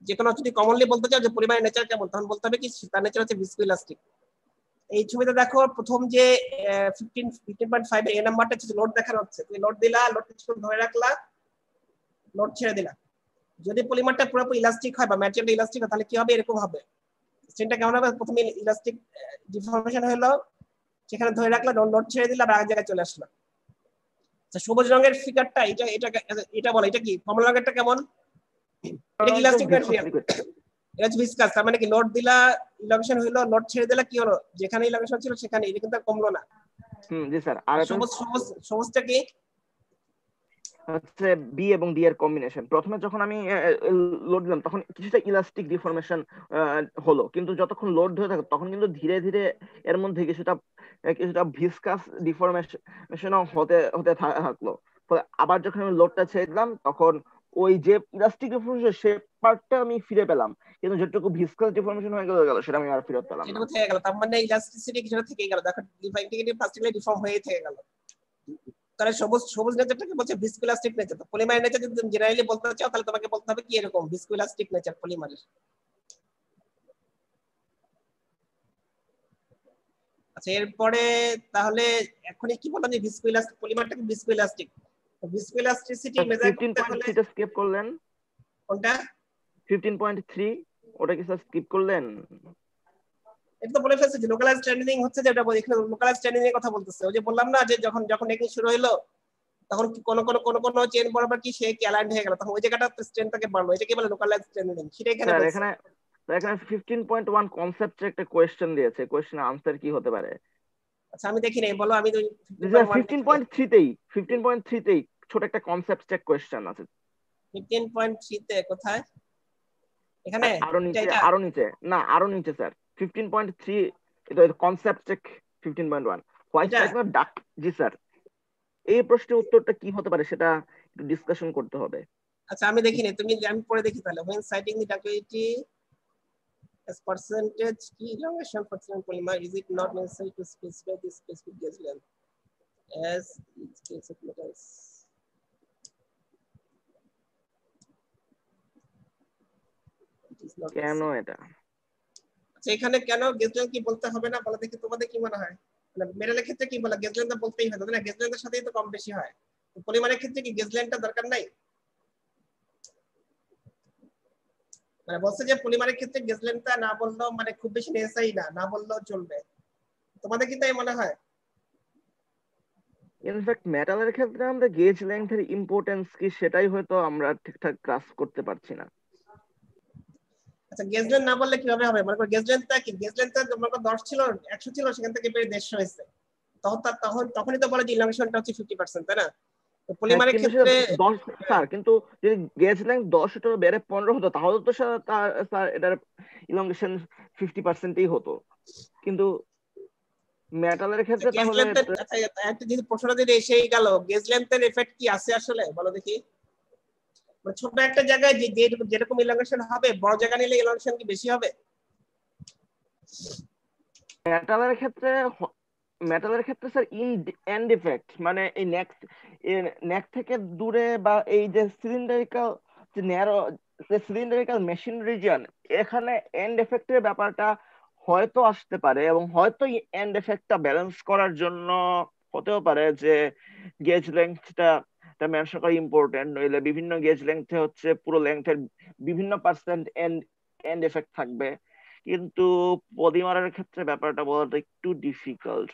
যে কোনো যদি কমনলি বলতে চাও যে পলিমারের নেচার কেমন, তখন বলতে হবে কি তার নেচার হচ্ছে ভিসকো ইলাস্টিক। এই ছবিতে দেখো প্রথম যে 15.5 এ নাম্বারটা হচ্ছে লোড দেখানো হচ্ছে, তুমি লোড দিলা, লোড কিছুক্ষণ ধরে রাখলা, লোড ছেড়ে দিলা। যদি পলিমারটা পুরোপুরি ইলাস্টিক হয় বা ম্যাটেরিয়ালটা ইলাস্টিক হয় তাহলে কি হবে, এরকম হবে। স্ট্রেনটা কেমন হবে, প্রথমে ইলাস্টিক ডিফর্মেশন হলো, সেখানে ধরে রাখলা, লোড ছেড়ে দিলা, আর জায়গায় চলে আসলো। আচ্ছা, সবুজ রঙের ফিগারটা এটা এটা এটা বলো, এটা কি কমলা রঙেরটা কেমন? এটা কি ইলাস্টিক ম্যাটেরিয়াল, এটা হচ্ছে ভিসকাস। তার মানে কি লোড দিলা, ইলাস্টিক হলো, লোড ছেড়ে দিলা, কি হলো, যেখানে ইলাস্টিক ছিল সেখানে, এটা কিন্তু কমলো না। জি স্যার। আর এটা সবুজটা কি হচ্ছে বি এবং ডি এর কম্বিনেশন। প্রথমে যখন আমি লোড দিলাম তখন কিছুটা ইলাস্টিক ডিফরমেশন হলো, কিন্তু যতক্ষণ লোড ধরে থাকে তখন কিন্তু ধীরে ধীরে এর মধ্যে কিছুটা কিছুটা ভিসকাস ডিফরমেশন হতে হতে থাকলো। ফলে আবার যখন আমি লোডটা ছেড়ে দিলাম তখন ওই যে ইলাস্টিক ডিফরমেশন সে পার্টটা আমি ফিরে পেলাম, কিন্তু যেটুকু ভিসকাস ডিফরমেশন হয়ে গেল সেটা আমি আর ফেরত পেলাম সেটা না। থেকে গেল, তার মানে ইলাস্টিসিটি কিছুটা থেকে গেল, দেখো ইন্টিগ্রেটিভ প্লাস্টিকলি ডিফর্ম হয়ে থেকে গেল। তাহলে সবুজ নেচারটাকে বলছে ভিসকোইলাস্টিক নেচার। তো পলিমারের নেচার যদি তুমি জেনারেলি বলতে চাও তাহলে তোমাকে বলতে হবে কি এরকম ভিসকোইলাস্টিক নেচার পলিমারের। আচ্ছা, এরপরে তাহলে এখনই কি বললাম যে ভিসকোইলাস্টিক পলিমারটা কি ভিসকোইলাস্টিক, তো ভিসকোইলাস্টিসিটি মেজার করতে হলে 15.3টা স্কিপ করলেন। কোনটা? 15.3 ওটা কি স্যার স্কিপ করলেন? এটা তো বলে ফেলছে যে লোকালাইজ ট্রেনিং হচ্ছে, যেটা এখানে লোকালাইজ ট্রেনিং এর কথা বলতেছে। ওই যে বললাম না যে যখন যখন নেকিং শুরু হলো তখন কোন চেন বরাবর কি সে কি অ্যালাইন্ড হয়ে গেল, তখন ওই জায়গাটা স্ট্রেনটাকে বাড়লো, এটা কি বলে লোকালাইজ ট্রেনিং, সেটা এখানে স্যার বলছে। এখানে 15.1 কনসেপ্টে একটা কোয়েশ্চেন দিয়েছে, কোয়েশ্চেনের আনসার কি হতে পারে? আচ্ছা, আমি দেখি নাই, বলো। আমি তো স্যার 15.1 দেখি নাই। 15.3তেই ছোট একটা কনসেপ্ট চেক কোয়েশ্চেন আছে। 15.3 তে কোথায়? এখানে? আরো এটা নিচে, এটা আরো নিচে, না আরো নিচে স্যার। 15.3 এটা কনসেপ্ট চেক 15.1 হোয়াইট এটা স্ট্রাইক না ডাক। জি স্যার। এই প্রশ্নের উত্তরটা কি হতে পারে সেটা একটু ডিসকাশন করতে হবে। আচ্ছা আমি দেখিনি, আমি পরে দেখি তাহলে। when citing the ductility as percentage key elongation for certain polymer, is it not necessary to specify the specific gauge length as each case of metals? It is not কেন necessary. এটা? আচ্ছা এখানে কেন গেজ লেন্থ কি বলতে হবে না বলো দেখি, তোমাদের কি মনে হয়? মানে মেটালের ক্ষেত্রে কি বলা, গেজ লেন্থ বলতেই হয় না, গেজ লেন্থের সাথেই তো কম বেশি হয়। পলিমারের ক্ষেত্রে কি গেজ লেন্থটা দরকার নাই? মানে বলছে যে পলিমারের ক্ষেত্রে গেজ লেন্থটা না বললেও মানে খুব বেশি নেসেসারি না, না বললেও চলবে। তোমাদের কি তাই মনে হয়? ইনফ্যাক্ট মেটালের ক্ষেত্রে আমরা গেজ লেন্থের ইম্পর্টেন্স কি সেটাই হয়তো আমরা ঠিকঠাক গ্রাস করতে পারছি না। আচ্ছা গেজ লেন্থ না বললে কিভাবে হবে? মনে করো গেজ লেন্থটা কি, গেজ লেন্থটা মনে করো 10 ছিল 100 ছিল, সেখান থেকে বেড়ে 150 হয়েছে, তখনই তো বলে যে ইলাংশনটা হচ্ছে 50%, তাই না? তো হ্যাঁ, পলিমারের কিন্তু সেটা ক্ষেত্রে 10 স্যার, কিন্তু যদি গেজ লেন্থ 10 হতো বেড়ে 15 হতো তাহলে তো স্যার এটার ইলংগেশন 50%ই হতো। কিন্তু মেটালের ক্ষেত্রে গেজ তাহলে লেন্থের, আচ্ছা একটা যদি প্রশ্নটা যদি এসেই গেল, গেজ লেন্থের এফেক্ট কি আছে আসলে বলো দেখি? মানে ছোট একটা জায়গায় যেরকম ইলাংশন হবে, বড় জায়গা নিলে ইলাংশন কি বেশি হবে? মেটালের ক্ষেত্রে মেটালের ক্ষেত্রে স্যার এন্ড ইফেক্ট মানে এই নেক থেকে দূরে বা এই যে সিলিন্ডারিক্যাল যে ন্যারো যে সিলিন্ডারিক্যাল মেশিন রিজিয়ন, এখানে এন্ড এফেক্টের ব্যাপারটা হয়তো আসতে পারে, এবং হয়তো এন্ড এফেক্টটা ব্যালেন্স করার জন্য হতেও পারে যে গেজ লেংথটা মেনশন করা ইম্পর্টেন্ট, নইলে বিভিন্ন গেজ লেংথে হচ্ছে পুরো লেংথের বিভিন্ন পার্সেন্ট এন্ড এন্ড এফেক্ট থাকবে। কিন্তু পলিমারের ক্ষেত্রে ব্যাপারটা বলাটা একটু ডিফিকাল্ট।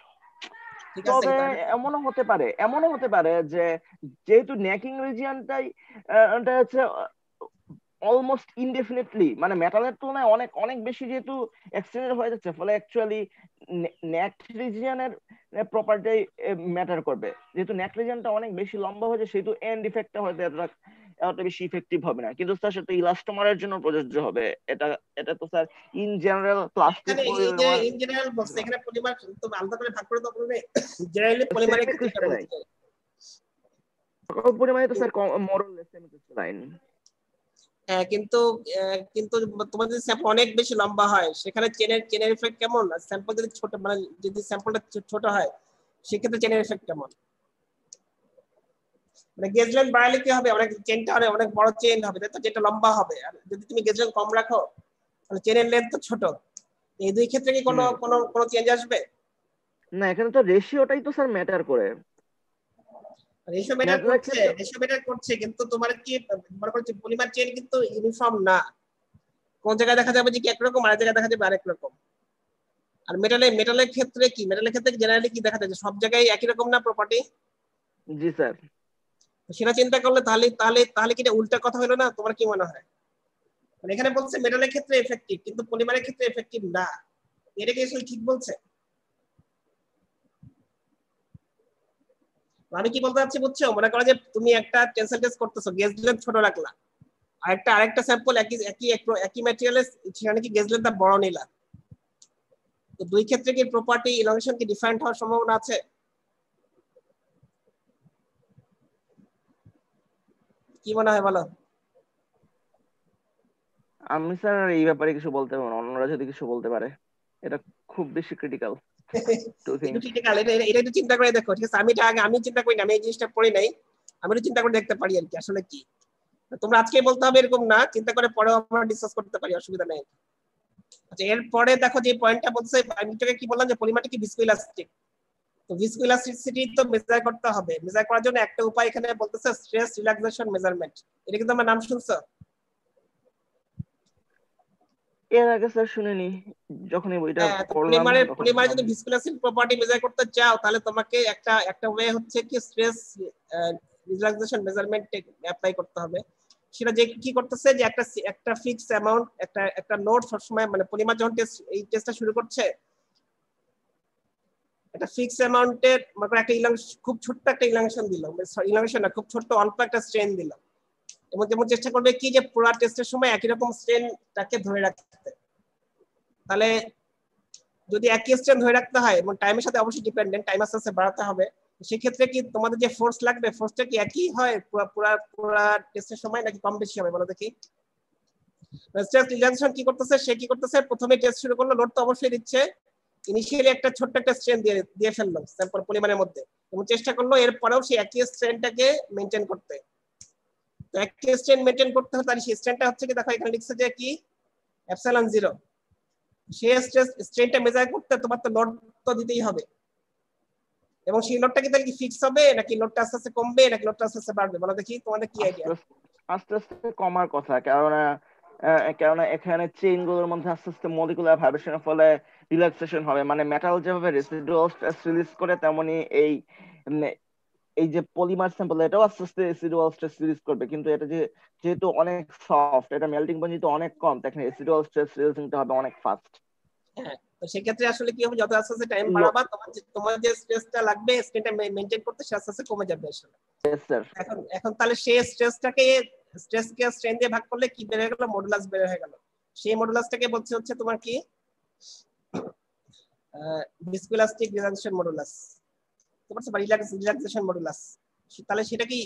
ঠিক আছে তবে তাহলে। এমনও হতে পারে যে যেহেতু নেকিং রিজিয়নটাই এটা হচ্ছে অলমোস্ট ইনডেফিনিটলি, মানে মেটালের তুলনায় অনেক অনেক বেশি যেহেতু এক্সটেন্ডেড হয়ে যাচ্ছে, ফলে অ্যাকচুয়ালি নেক রিজিয়নের প্রপার্টি ম্যাটার করবে। যেহেতু নেক রিজিয়নটা অনেক বেশি লম্বা হয়ে যায়, সেহেতু এন্ড ইফেক্টটা হয়তো এতটা বেশি ইফেক্টিভ হবে না, কিন্তু স্যার সেটা ইলাস্টোমারের জন্য প্রযোজ্য হবে। এটা এটা তো স্যার ইন জেনারেল প্লাস্টিক এখানে এই যে পলিমার ইন জেনারেল বলছে, এখানে পলিমার তো আলাদা করে ভাগ করে তো বলবে, জেনারেলি পলিমারের সেমি ক্ষেত্রে এটা ক্রিস্টালাইন, বলছে। সকল পরিমাণে তো স্যার মোরলেস সেমি ক্রিস্টালাইন। হ্যাঁ কিন্তু কিন্তু তোমাদের যদি স্যাম্পল অনেক বেশি লম্বা হয়, সেখানে চেনের এফেক্ট কেমন? আর স্যাম্পল যদি ছোট, মানে যদি স্যাম্পলটা ছোট হয়, সেক্ষেত্রে চেনের এফেক্ট কেমন? মানে গেজ লেন্থ বাড়ালে কি হবে, অনেক চেনটা অনেক বড় চেন হবে, তাই তো, যেটা লম্বা হবে। আর যদি তুমি গেজ লেন্থ কম রাখো, তাহলে চেনের লেন্থ তো ছোট। এই দুই ক্ষেত্রে কি কোনো হুম, কোনো কোনো চেঞ্জ আসবে? না, এখানে তো রেশিওটাই তো স্যার ম্যাটার করে। রেশিও ম্যাটার মেটালের করছে, ক্ষেত্রে রেশিও ম্যাটার করছে, কিন্তু তোমার কি মনে করছে পলিমার চেন কিন্তু ইউনিফর্ম না। কোন জায়গায় দেখা যাবে যে কি একরকম, আরেক জায়গায় দেখা যাবে আরেক রকম। আর মেটালের ক্ষেত্রে কি, মেটালের ক্ষেত্রে জেনারেলি কি দেখা যায় যে সব জায়গায় একই রকম না প্রপার্টি। জি স্যার। সেটা চিন্তা করলে তাহলে তাহলে তাহলে কি এটা উল্টা কথা হলো না? তোমার কি মনে হয়? মানে এখানে বলছে মেটালের ক্ষেত্রে এফেক্টিভ, কিন্তু পলিমারের ক্ষেত্রে এফেক্টিভ না। এটা কি আসলে ঠিক বলছে? আমি কি বলতে চাচ্ছি বুঝছো? মনে করো যে তুমি একটা টেনসাইল টেস্ট করতেছো, গেজ লেন্থ ছোট রাখলা, আরেকটা স্যাম্পল একই একই একই ম্যাটেরিয়ালের, সেখানে কি গেজ লেন্থটা বড় নিলা, তো দুই ক্ষেত্রে কি প্রপার্টি ইনোভেশন কি ডিফারেন্ট হওয়ার সম্ভাবনা আছে? কি মনে হয় বলো? আমি স্যার এই ব্যাপারে কিছু বলতে পারবো না, অন্যরা যদি কিছু বলতে পারে। এটা খুব বেশি ক্রিটিক্যাল টু একটু থিংস। ক্রিটিক্যাল, এটা একটু চিন্তা করে দেখো, ঠিক আছে? আমি এটা আগে আমি চিন্তা করি না, আমি এই জিনিসটা পড়ি নাই, আমি একটু চিন্তা করে দেখতে পারি আর কি আসলে কি। তোমরা আজকে বলতে হবে এরকম না, চিন্তা করে পরেও আমরা ডিসকাস করতে পারি, অসুবিধা নেই। আচ্ছা এরপরে দেখো যে পয়েন্টটা বলছে, আমি তোকে কি বললাম যে পলিমারটা কি ভিসকোইলাস্টিক, তো ভিসকোইলাস্টিসিটি তো মেজার করতে হবে। মেজার করার জন্য একটা উপায় এখানে বলতেছে স্ট্রেস রিল্যাক্সেশন মেজারমেন্ট। এটা কিন্তু আমার নাম শুনছো? এর আগে স্যার শুনিনি, যখন এই বইটা হ্যাঁ, তো পড়লাম পলিমারের তখন পলিমারে নাম। যদি ভিসকোলাসিটি প্রপার্টি মেজার করতে চাও, তাহলে তোমাকে একটা একটা ওয়ে হচ্ছে কি স্ট্রেস রিল্যাক্সেশন মেজারমেন্ট অ্যাপ্লাই করতে হবে। সেটা যে কি করতেছে যে একটা একটা ফিক্স অ্যামাউন্ট, একটা একটা নোট সবসময়, মানে পলিমার যখন এই টেস্টটা শুরু করছে, একটা ফিক্স অ্যামাউন্টের মানে একটা খুব ছোট্ট একটা ইলাংশন দিলাম, ইলাংশন না, খুব ছোট্ট অল্প একটা স্ট্রেন দিলাম, এবং যেমন চেষ্টা করবে কি যে পুরো টেস্টের সময় একই রকম স্ট্রেনটাকে ধরে রাখতে। তাহলে যদি একই স্ট্রেন ধরে রাখতে হয়, এবং টাইমের সাথে অবশ্যই ডিপেন্ডেন্ট, টাইম আস্তে আস্তে বাড়াতে হবে, সেক্ষেত্রে কি তোমাদের যে ফোর্স লাগবে, ফোর্সটা কি একই হয় পুরা টেস্টের সময়, নাকি কম বেশি হবে বলো দেখি? স্ট্রেস রিল্যাক্সেশন কি করতেছে, সে কি করতেছে, প্রথমে টেস্ট শুরু করলো, লোড তো অবশ্যই দিচ্ছে, ইনিশিয়ালি একটা ছোট্ট একটা স্ট্রেন দিয়ে ফেললো স্যাম্পল পরিমাণের মধ্যে, এবং চেষ্টা করলো এরপরেও সেই একই স্ট্রেনটাকে মেনটেন করতে। তো একই স্ট্রেন মেনটেন করতে হবে, তাহলে সেই স্ট্রেনটা হচ্ছে কি, দেখো এখানে লিখছে যে কি এপসাইলন 0। সেই স্ট্রেনটা মেজার করতে তোমার তো লোড তো দিতেই হবে, এবং সেই লোডটা কি তাহলে কি ফিক্স হবে, নাকি লোডটা আস্তে আস্তে কমবে, নাকি লোডটা আস্তে আস্তে বাড়বে বলো দেখি, তোমাদের কি আইডিয়া? আস্তে আস্তে কমার কথা, কেননা এখানে চেইন গুলোর মধ্যে আস্তে আস্তে মলিকুলার ভাইব্রেশনের ফলে রিল্যাক্সেশন হবে। মানে মেটাল যেভাবে রেসিডুয়াল স্ট্রেস রিলিজ করে, তেমনি উম, এই যে পলিমার স্যাম্পল, এটাও আস্তে আস্তে রেসিডুয়াল স্ট্রেস রিলিজ করবে। কিন্তু এটা যেহেতু অনেক সফট, এটা মেল্টিং পয়েন্ট যেহেতু অনেক কম, তখন রেসিডুয়াল স্ট্রেস রিলিজিংটা হবে অনেক ফাস্ট। হ্যাঁ, তো সেক্ষেত্রে আসলে কি হবে, যত আস্তে আস্তে টাইম বাড়াবা তোমার যে স্ট্রেসটা লাগবে স্ট্রেসটা মেনটেন করতে, সে আস্তে আস্তে কমে যাবে আসলে। এখন তাহলে সেই স্ট্রেসকে স্ট্রেন দিয়ে ভাগ করলে কি বের হয়ে গেল, মডুলাস বের হয়ে গেল। সেই মডুলাসটাকে বলছে হচ্ছে তোমার কি ভিস্কোইলাস্টিক রিল্যাক্সেশন মডুলাস, তোমার রিল্যাক্সেশন মডুলাস। তাহলে সেটা কি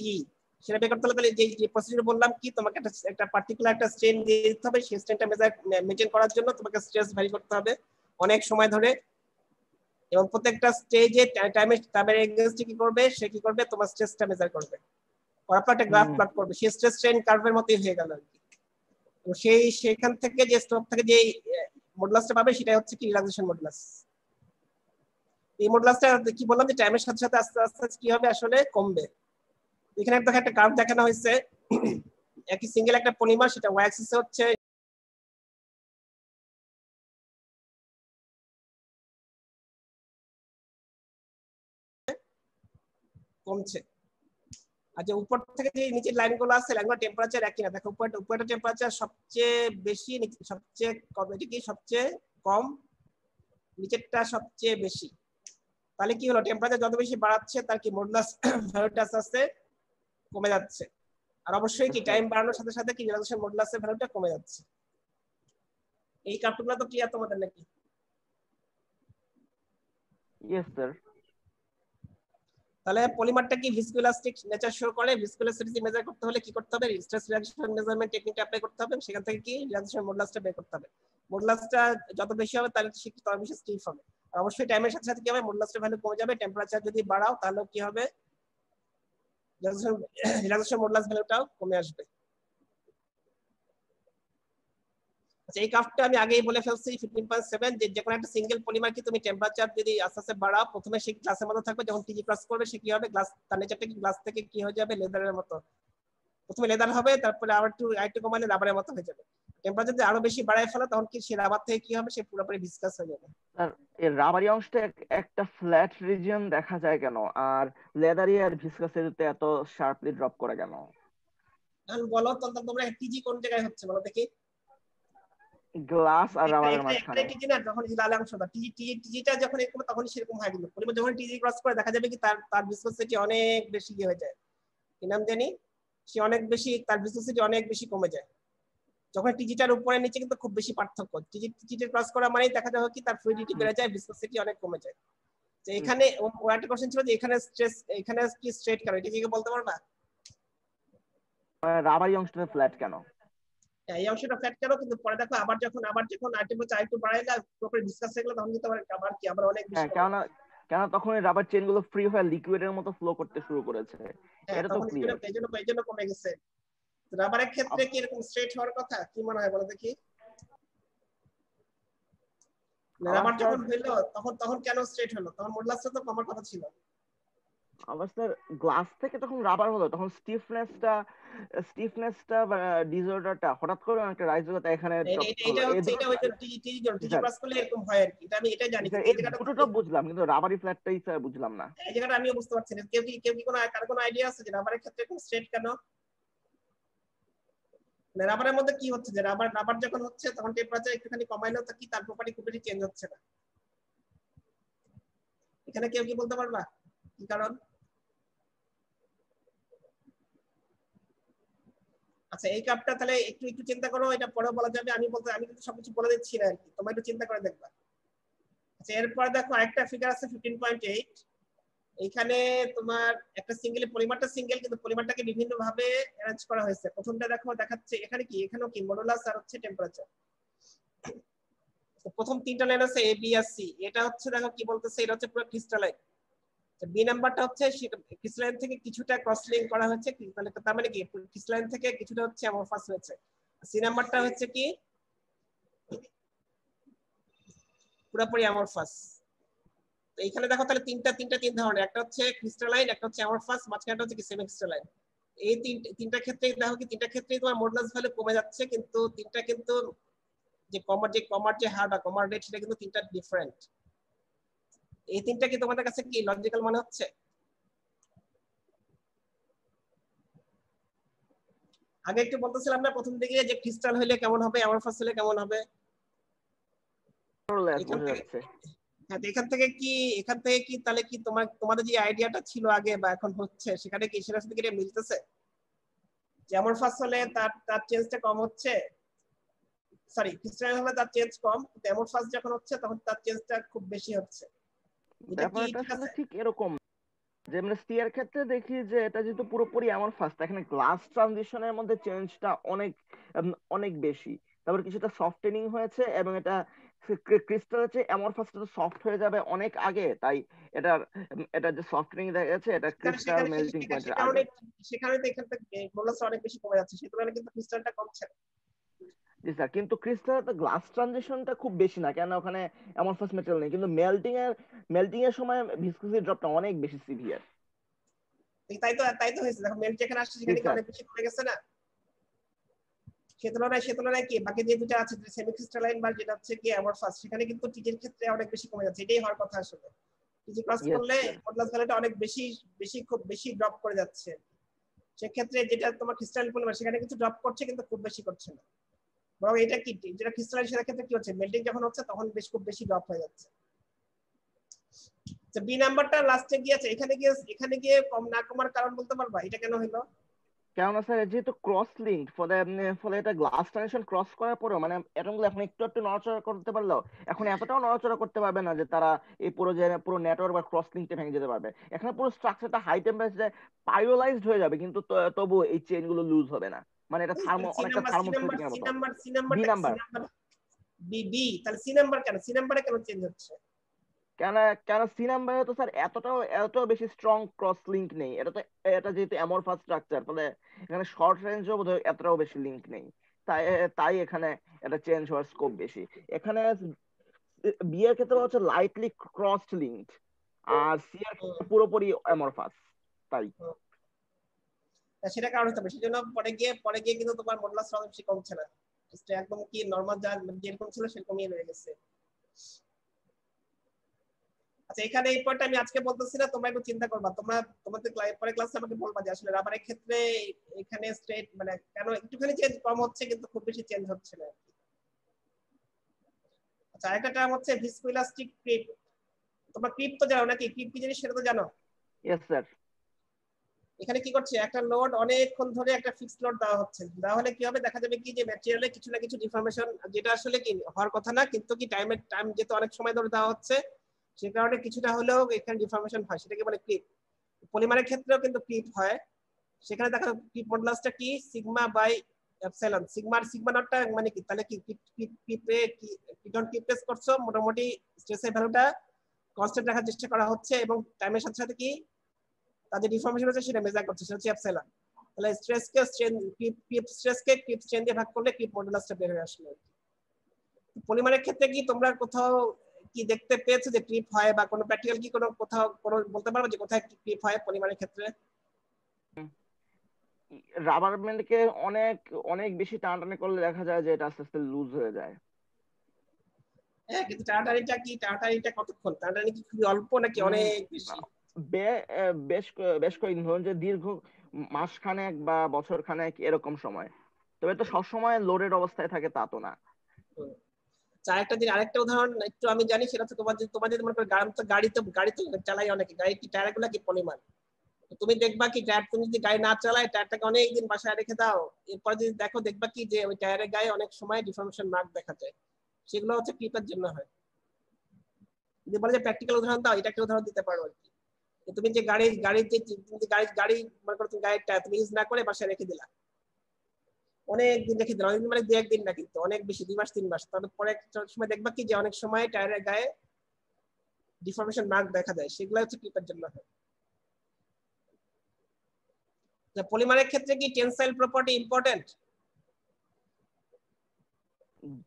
সেটা বের করতে হলে তাহলে যে প্রসিডিউর বললাম, কি তোমাকে একটা পার্টিকুলার একটা স্ট্রেন দিয়ে দিতে হবে, সেই স্ট্রেনটা মেনটেন করার জন্য তোমাকে স্ট্রেস ভ্যারি করতে হবে অনেক সময় ধরে, এবং প্রত্যেকটা স্টেজে টাইমের এগেইনস্টে কি করবে, সে কি করবে, তোমার স্ট্রেসটা মেজার করবে, পরপর একটা গ্রাফ প্লট করবে, সেই স্ট্রেস স্ট্রেন কার্ভের মতোই হয়ে গেল আর কি। তো সেখান থেকে যে স্টপ থেকে যে মডুলাসটা পাবে, সেটাই হচ্ছে কি রিল্যাক্সেশন মডুলাস। এই মডুলাসটা কি বললাম, যে টাইমের সাথে সাথে আস্তে আস্তে কি হবে, আসলে কমবে। এখানে একটা কার্ভ দেখানো হয়েছে, একই সিঙ্গেল একটা পলিমার, সেটা ওয়াই অ্যাক্সিসে হচ্ছে কমছে, আর যে উপর থেকে যে নিচের লাইনগুলো আছে, লাইনগুলো টেম্পারেচার একই না। দেখো উপরের টেম্পারেচার সবচেয়ে বেশি, সবচেয়ে কম, এটা কি সবচেয়ে কম, নিচেরটা সবচেয়ে বেশি। তাহলে কি হলো, টেম্পারেচার যত বেশি বাড়াচ্ছে, তার কি মডুলাস ভ্যালুটা আস্তে আস্তে কমে যাচ্ছে। আর অবশ্যই কি টাইম বাড়ানোর সাথে সাথে কি রিল্যাক্সেশন মডুলাসের ভ্যালুটা কমে যাচ্ছে। এই কার্ভগুলো তো ক্লিয়ার তোমাদের নাকি? Yes sir. তাহলে পলিমারটা কি ভিস্কোইলাস্টিক নেচার শো করে, ভিস্কোইলাস্টিসিটি মেজার করতে হলে কি করতে হবে, স্ট্রেস রিল্যাক্সেশন মেজারমেন্ট টেকনিকটা অ্যাপ্লাই করতে হবে, সেখান থেকে কি রিল্যাক্সেশন মডুলাসটা বের করতে হবে। মডুলাসটা যত বেশি হবে, তাহলে সে তত বেশি স্টিফ হবে। আর অবশ্যই টাইমের সাথে সাথে কি হবে, মডুলাসটার ভ্যালু কমে যাবে। টেম্পারেচার যদি বাড়াও, তাহলে কি হবে, রিল্যাক্সেশন মডুলাস ভ্যালুটাও কমে আসবে। আচ্ছা, এই কার্ভটা আমি আগেই বলে ফেলছি 15.7, যে কোনো একটা সিঙ্গেল পলিমার কি তুমি টেম্পারেচার যদি আস্তে আস্তে বাড়াও, প্রথমে সেই গ্লাসের মতো থাকবে, যখন টিজি ক্রস করবে সে কি হবে, গ্লাস তার নেচারটা কি গ্লাস থেকে কি হয়ে যাবে, লেদারের মতো। প্রথমে লেদার হবে, তারপরে আরেকটু কমালে রাবারের মতো হয়ে যাবে। টেম্পারেচার যদি আরো বেশি বাড়ায় ফেলে, তখন কি সে রাবার থেকে কি হবে, সে পুরোপুরি ভিসকাস হয়ে যাবে। স্যার, এর রাবারি অংশটা একটা ফ্ল্যাট রিজিয়ন দেখা যায় কেন, আর লেদারি আর ভিসকাসিটিতে এত শার্পলি ড্রপ করে কেন? এখন বলো তো, তোমরা টিজি কোন জায়গায় হচ্ছে বলো দেখি? গ্লাস আর রাবারের এখানে মাঝখানে। টিজি না, যখন এই লাল অংশটা টিজিটা যখন এরকম, তখনই সেরকম হয়। কিন্তু পরিমাণ যখন টিজি ক্রস করে, দেখা যাবে কি তার ভিসকসিটি অনেক বেশি হয়ে যায়, কি নাম জানি, সে অনেক বেশি, তার ভিসকসিটি অনেক বেশি কমে যায়। যখন টিজিটার উপরে নিচে কিন্তু খুব বেশি পার্থক্য, টিজি ক্রস করা মানে দেখা যাবে কি তার ফ্লুইডিটি বেড়ে যায়, ভিসকসিটি অনেক কমে যায়। তো এখানে ওর একটা কোশ্চেন ছিল যে এখানে স্ট্রেস, এখানে কি স্ট্রেট কেন, এটা কি বলতে পারবা? রাবারি অংশটা ফ্ল্যাট কেন? এই অংশটা ফ্ল্যাট কেন, কিন্তু পরে দেখো আবার যখন টেম্পারেচার আরেকটু বাড়াইলে, পুরোপুরি ডিসকাস হয়ে গেলে, তখন কিন্তু আবার অনেক বেশি হ্যাঁ, কেন তখন রাবার চেন গুলো ফ্রি হয়ে লিকুইডের মতো ফ্লো করতে শুরু করেছে। হ্যাঁ, এটা তো তখন ক্লিয়ার। এই জন্য কমে গেছে। রাবারের ক্ষেত্রে কি এরকম স্ট্রেট হওয়ার কথা, কি মনে হয় বলো দেখি? রাবার যখন হইলো, তখন কেন স্ট্রেট হলো, তখন মডুলাসটা তো কমার কথা ছিল। আবার স্যার, গ্লাস থেকে তখন রাবার হলো, তখন স্টিফনেসটা বা ডিসঅর্ডারটা হঠাৎ করে একটা রাইজ হলো, তাই এখানে ড্রপ হলো। এটা হচ্ছে টিজি ক্রস করলে এরকম হয় আর কি, এটা আমি এটাই জানি। স্যার, এই এই জায়গাটা দুটোটা বুঝলাম, কিন্তু রাবারি ফ্ল্যাটটাই স্যার বুঝলাম না। এই জায়গাটা আমিও বুঝতে পারছি না। কেউ কি কোনো আইডিয়া আছে যে রাবারের ক্ষেত্রে এরকম স্ট্রেট কেন? রাবারের মধ্যে কি হচ্ছে, যে রাবার যখন হচ্ছে, তখন টেম্পারেচার একটুখানি কমাইলেও তো কি তার প্রপার্টি খুব বেশি চেঞ্জ হচ্ছে না। এখানে কেউ কি বলতে পারবা কি কারণ? আচ্ছা, এই কাপটা তাহলে একটু চিন্তা করো, এটা পরে বলা যাবে। আমি কিন্তু সবকিছু বলে দিচ্ছি না আর কি, তোমরা একটু চিন্তা করে দেখবা। আচ্ছা, এরপর দেখো আরেকটা ফিগার আছে 15.8। এইখানে তোমার একটা সিঙ্গেল, পলিমারটা সিঙ্গেল কিন্তু পলিমারটাকে বিভিন্ন ভাবে অ্যারেঞ্জ করা হয়েছে। প্রথমটা দেখো দেখাচ্ছে এখানে কি, এখানেও কি মডুলাস আর হচ্ছে টেম্পারেচার। প্রথম তিনটা লাইন আছে এ বি আর সি, এটা হচ্ছে দেখো কি বলতেছে, এটা হচ্ছে পুরো ক্রিস্টালাইন। বি নাম্বারটা হচ্ছে ক্রিস্টালাইন থেকে কিছুটা ক্রস লিঙ্ক করা হয়েছে, তাহলে তার মানে কি ক্রিস্টালাইন থেকে কিছুটা হচ্ছে অ্যামরফাস হয়েছে। সি নাম্বারটা হচ্ছে কি পুরোপুরি অ্যামরফাস। তো এইখানে দেখো তাহলে তিন ধরনের, একটা হচ্ছে ক্রিস্টালাইন, একটা হচ্ছে অ্যামরফাস, মাঝখানটা হচ্ছে কি সেমি ক্রিস্টালাইন। এই তিনটা ক্ষেত্রে দেখো কি তিনটা ক্ষেত্রেই তোমার মডুলাস ভ্যালু কমে যাচ্ছে, কিন্তু তিনটা কিন্তু যে কমার যে হার বা কমার রেট সেটা কিন্তু তিনটা ডিফারেন্ট। এই তিনটা কি তোমাদের কাছে কি লজিক্যাল মনে হচ্ছে? আগে একটু বলতেছিলাম না প্রথম দিকে যে ক্রিস্টাল হলে কেমন হবে, অ্যামরফাস হলে কেমন হবে। এখান বোঝা থেকে যাচ্ছে। হ্যাঁ, এখান থেকে কি তাহলে কি তোমাদের যে আইডিয়াটা ছিল আগে বা এখন হচ্ছে সেখানে কি সেটার সাথে কি এটা মিলতেছে? যে অ্যামরফাস হলে তার চেঞ্জটা কম হচ্ছে, সরি ক্রিস্টাল হলে তার চেঞ্জ কম, কিন্তু অ্যামরফাস যখন হচ্ছে তখন তার চেঞ্জটা খুব বেশি হচ্ছে। এটা কি ব্যাপারটা ঠিক আসলে আছে? ঠিক এরকম যে আমরা স্টিয়ার ক্ষেত্রে দেখি যে এটা যেহেতু পুরোপুরি আমার ফার্স্ট, এখানে গ্লাস ট্রানজিশনের মধ্যে চেঞ্জটা অনেক বেশি। তারপর কিছুটা সফটেনিং হয়েছে এবং এটা ক্রিস্টাল হচ্ছে অ্যামরফাসটা তো সফট হয়ে যাবে অনেক আগে, তাই এটার এটা যে সফটেনিং দেখা গেছে এটা সেখানে ক্রিস্টাল সেখানে মেল্টিং সে পয়েন্টের কারণে আগে। সেখানে তো এখান থেকে মোলাস অনেক বেশি কমে যাচ্ছে, সে তুলনায় কিন্তু ক্রিস্টালটা কমছে না। জি স্যার, কিন্তু ক্রিস্টাল তো গ্লাস ট্রানজিশনটা খুব বেশি না কেন, ওখানে অ্যামরফাস মেটেরিয়াল নেই, কিন্তু মেল্টিং এর সময় ভিসকোসিটি ড্রপটা অনেক বেশি সিভিয়ার। তাই তো হয়েছে, দেখো মেল্ট যেখানে আসছে জি সেখানে কি স্যার। অনেক বেশি কমে গেছে না? সে তুলনায় কি বাকি যে দুটো আছে সেমি ক্রিস্টালাইন বা যেটা হচ্ছে কি অ্যামরফাস, সেখানে কিন্তু টিজের ক্ষেত্রে অনেক বেশি কমে যাচ্ছে, এটাই হওয়ার কথা আসলে। টিজি ক্রস ইয়েস করলে স্যার। মডুলাস ভ্যালুটা অনেক খুব বেশি ড্রপ করে যাচ্ছে। সেক্ষেত্রে যেটা তোমার ক্রিস্টাল পলিমার সেখানে কিছু ড্রপ করছে কিন্তু খুব বেশি করছে না, বরং এটা কি যেটা ক্রিস্টালাইন সেটার ক্ষেত্রে কি হচ্ছে মেল্টিং যখন হচ্ছে তখন খুব বেশি ড্রপ হয়ে যাচ্ছে। বি নাম্বারটা লাস্টে গিয়েছে, এখানে গিয়ে কম না কমার কারণ বলতে পারবা এটা কেন হলো? কেননা স্যার যেহেতু ক্রস লিঙ্ক, ফলে এটা গ্লাস ট্রানজিশন ক্রস করার পরেও মানে অ্যাটমগুলো এখন একটু একটু নড়াচড়া করতে পারলেও এখন এতটাও নড়াচড়া করতে পারবে না যে তারা এই পুরো নেটওয়ার্ক বা ক্রস লিঙ্কটা ভেঙে যেতে পারবে। এখানে পুরো স্ট্রাকচারটা হাই টেম্পারেচারে পাইরোলাইজড হয়ে যাবে, কিন্তু তবু এই চেইন গুলো লুজ হবে না, মানে এটা সি অনেকটা নাম্বার সি নাম্বার থার্মোস্ট্যাটিক এর সি মতো হবে। নাম্বার সি বি নাম্বারটা C number number B B তাহলে সি নাম্বারে কেন চেঞ্জ হচ্ছে? কেন কেন সি নাম্বারে তো স্যার এতটাও বেশি স্ট্রং ক্রস লিঙ্ক নেই, এটা যেহেতু অ্যামরফাস স্ট্রাকচার, ফলে এখানে শর্ট রেঞ্জও বোধহয় এতটাও বেশি লিঙ্ক নেই, তাই তাই এখানে এটা চেঞ্জ হওয়ার স্কোপ বেশি। এখানে বিয়ের ক্ষেত্রে হচ্ছে লাইটলি ক্রসড লিঙ্ক, আর সি এর হুম, ক্ষেত্রে পুরোপুরি অ্যামরফাস, তাই। হুম। তা সেটা কারণ হতে পারে, সেজন্য পরে গিয়ে কিন্তু তোমার মডুলাস বেশি কমছে না, একদম কি নর্মাল যা যেরকম ছিল সেরকমই রয়ে গেছে। আচ্ছা, এখানে এই পয়েন্টটা আমি আজকে বলতেছি না, তোমরা একটু চিন্তা করবা, তোমাদের পরে ক্লাসে আমাকে বলবা যে আসলে রাবারের ক্ষেত্রে এখানে স্ট্রেট মানে কেন একটুখানি চেঞ্জ কম হচ্ছে কিন্তু খুব বেশি চেঞ্জ হচ্ছে না। আচ্ছা, আরেকটা টার্ম হচ্ছে ভিসকোইলাস্টিক ক্রিপ। তোমরা ক্রিপ তো জানো নাকি, ক্রিপ কি জিনিস সেটা তো জানো? Yes sir. এখানে কি করছে, একটা লোড অনেকক্ষণ ধরে একটা ফিক্সড লোড দেওয়া হচ্ছে, তাহলে কি হবে দেখা যাবে কি যে ম্যাটেরিয়ালে কিছু না কিছু ডিফরমেশন, যেটা আসলে কি হওয়ার কথা না, কিন্তু কি টাইম যেহেতু অনেক সময় ধরে দেওয়া হচ্ছে সে কারণে কিছুটা হলেও এখানে ডিফরমেশন হয়, সেটাকে বলে ক্রিপ। পলিমারের ক্ষেত্রেও কিন্তু ক্রিপ হয়। সেখানে দেখো ক্রিপ মডুলাসটা কি সিগমা বাই এপসাইলন। সিগমা নটটা মানে কি, তাহলে কি ক্রিপে কি যখন ক্রিপ টেস্ট করছো মোটামুটি স্ট্রেসের ভ্যালুটা কনস্ট্যান্ট রাখার চেষ্টা করা হচ্ছে, এবং টাইমের সাথে সাথে কি তাদের ডিফরমেশন হচ্ছে সেটা মেজার করছে, সেটা হচ্ছে এপসাইলন। তাহলে ক্রিপ স্ট্রেন দিয়ে ভাগ করলে ক্রিপ মডুলাসটা বের হয়ে আসলো। পলিমারের ক্ষেত্রে কি তোমরা কোথাও কি দেখতে পেয়েছো যে ক্রিপ হয়, বা কোনো প্র্যাকটিক্যাল কি কোথাও বলতে পারবো যে কোথায় ক্রিপ হয় পলিমারের ক্ষেত্রে? রাবার ব্যান্ডকে অনেক অনেক বেশি টানাটানি করলে দেখা যায় যে এটা আস্তে আস্তে লুজ হয়ে যায়। হ্যাঁ, কিন্তু টানাটানিটা কতক্ষণ? টানাটানি কি খুবই অল্প নাকি উম, অনেক বেশি? বেশ কয়েকদিন ধরুন যে দীর্ঘ মাসখানেক বা বছর খানেক এরকম সময়, তবে তো সবসময় লোডেড অবস্থায় থাকে তা তো না। হুম। আরেকটা উদাহরণ একটু আমি জানি, সেটা হচ্ছে তোমার যদি মনে করো গাড়ি তো চালাই অনেকে, গাড়ির কি টায়ার গুলা কি পলিমার। তুমি দেখবা কি টায়ার, তুমি যদি গাড়ি না চালায় টায়ারটাকে অনেকদিন বাসায় রেখে দাও, এরপরে যদি দেখবা কি যে ওই টায়ারের গায়ে অনেক সময় ডিফর্মেশন মার্ক দেখা যায়, সেগুলো হচ্ছে ক্রিপের জন্য হয়। যদি বলে যে প্র্যাকটিক্যাল উদাহরণ দাও, এটা একটা উদাহরণ দিতে পারো আর কি। তুমি যে গাড়ি মনে করো তুমি গাড়িটা তুমি ইউজ না করে বাসায় রেখে দিলা, অনেক দিন রেখে দিলা, অনেকদিন মানে 2-1 দিন না, কিন্তু অনেক বেশি 2 মাস 3 মাস, তাহলে পরে একটা সময় দেখবা কি যে অনেক সময় টায়ারের গায়ে ডিফর্মেশন মার্ক দেখা যায়, সেগুলো হচ্ছে ক্রিপের জন্য হয়। পলিমারের ক্ষেত্রে কি টেনসাইল প্রপার্টি ইম্পর্টেন্ট?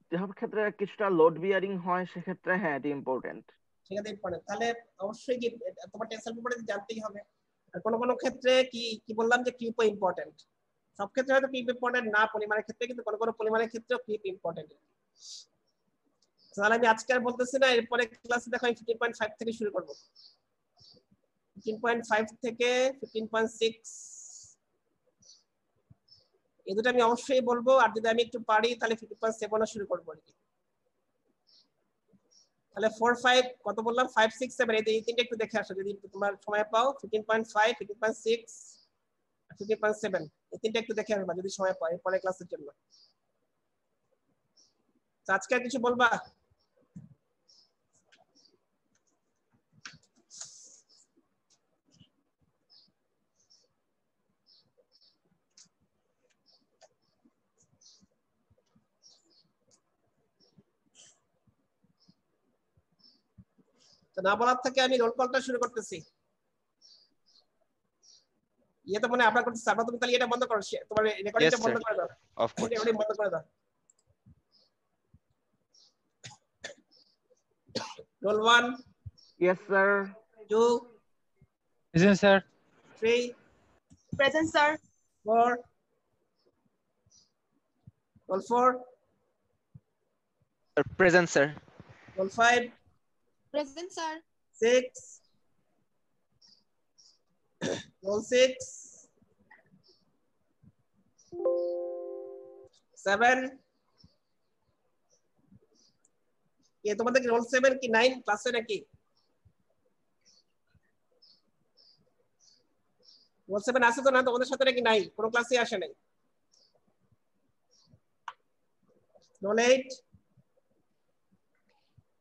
যেসব ক্ষেত্রে কিছুটা লোড বিয়ারিং হয় সেক্ষেত্রে হ্যাঁ এটি ইম্পর্টেন্ট। সেক্ষেত্রে ইম্পর্টেন্ট, তাহলে অবশ্যই কি তোমার টেনসাইল প্রপার্টি জানতেই হবে। আর কোনো কোনো ক্ষেত্রে কি বললাম যে ক্রিপও ইম্পর্টেন্ট, সব ক্ষেত্রে হয়তো ক্রিপ ইম্পর্টেন্ট না পলিমারের ক্ষেত্রে, কিন্তু কোনো কোনো পলিমারের ক্ষেত্রেও ক্রিপ ইম্পর্টেন্ট। তাহলে আমি আজকে আর বলতেছি না, এরপরে ক্লাসে দেখো আমি 15.5 থেকে শুরু করব, 15.5 থেকে 15.6 এই দুটো আমি অবশ্যই বলবো, আর যদি আমি একটু পারি তাহলে 15.7 শুরু করবো আর কি। তাহলে 4, 5 কত বললাম, 5, 6, 7 এই তিনটা একটু দেখে আসো যদি তোমার সময় পাও। 15.5, 15.6, 15.7 এই তিনটা একটু দেখে আসবা যদি সময় পাও পরের ক্লাসের জন্য। আজকে আর কিছু বলবা? না বলার থেকে আমি রোল কলটা শুরু করতেছি। ইয়ে তো মনে আপনার করতেছে, আপনার তুমি তাহলে এটা বন্ধ করো, তোমার রেকর্ডিংটা বন্ধ করে দাও, অফ কোর্স। রেকর্ডিং বন্ধ করে দাও। Roll 1, yes sir. 2, Present, sir. 3, Present, sir. 4, roll 4, Present, sir. roll 5, Present, sir. 6, roll 6, 7 কে তোমাদের কি রোল 7 কি 9 ক্লাসে নাকি? রোল 7 আছে তো না তোমাদের সাথে নাকি নাই? কোনো ক্লাসে আসে নাই? Roll 8,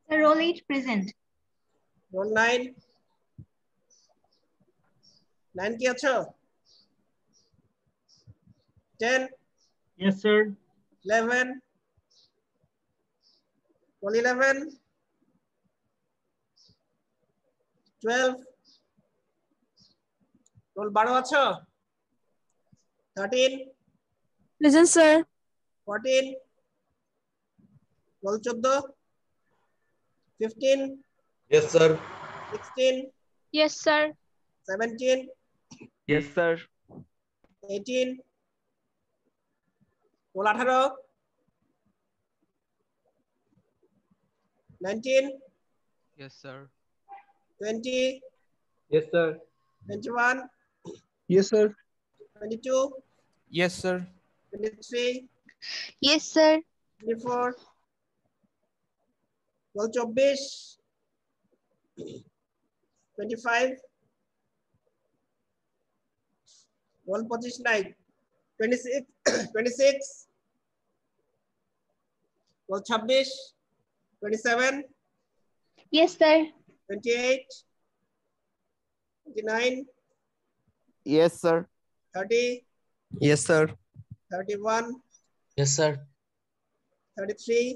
Sir, roll 8 present. রোল 9, 9 কি আছো? 10, Yes, sir. 11, roll 11, 12, roll 12 আছো? 13, Present, sir. 14, roll 14, 15, Yes, sir. 16, Yes, sir. 17, yes sir. 18, roll 18, 19, Yes, sir. 20, Yes, sir. 21, Yes, sir. 22, Yes, sir. 23, Yes, sir. 24, roll 24, 25, roll 25 নাই, 26, 26, roll 26, 27, Yes, sir. 28, 29, yes sir. 30, Yes, sir. 31, Yes, sir. 33,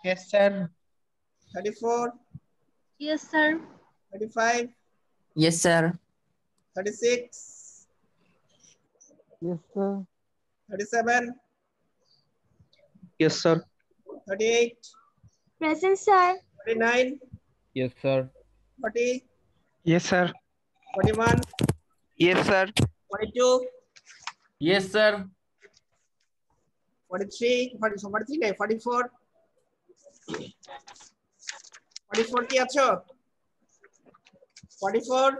Yes, sir. 34, Yes, sir. 35, Yes, sir. 36, yes sir. 37, Yes, sir. 38, Present, sir. 39, Yes, sir. 40, Yes, sir. 41, Yes, sir. 42, Yes, sir. 43, 43 নাই, 44, 44 কি আছো? 44,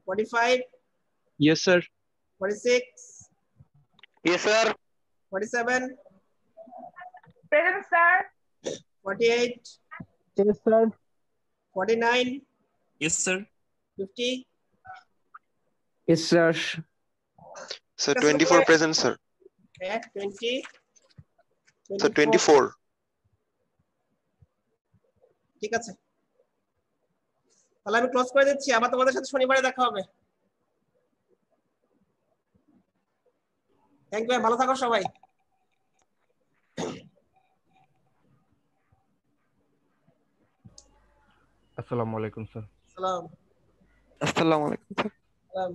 45, Yes, sir. 46, Yes, sir. 47, Present, sir. 48, Yes, sir. 49, Yes, sir. 50. Yes, sir. So 24 present, sir. 20, So 24. ঠিক আছে, তাহলে আমি close করে দিচ্ছি। আবার তোমাদের সাথে শনিবারে দেখা হবে। থ্যাংক ইউ, ভালো থাকো সবাই। আসসালামু আলাইকুম স্যার। সালাম। আসসালামু আলাইকুম স্যার। সালাম।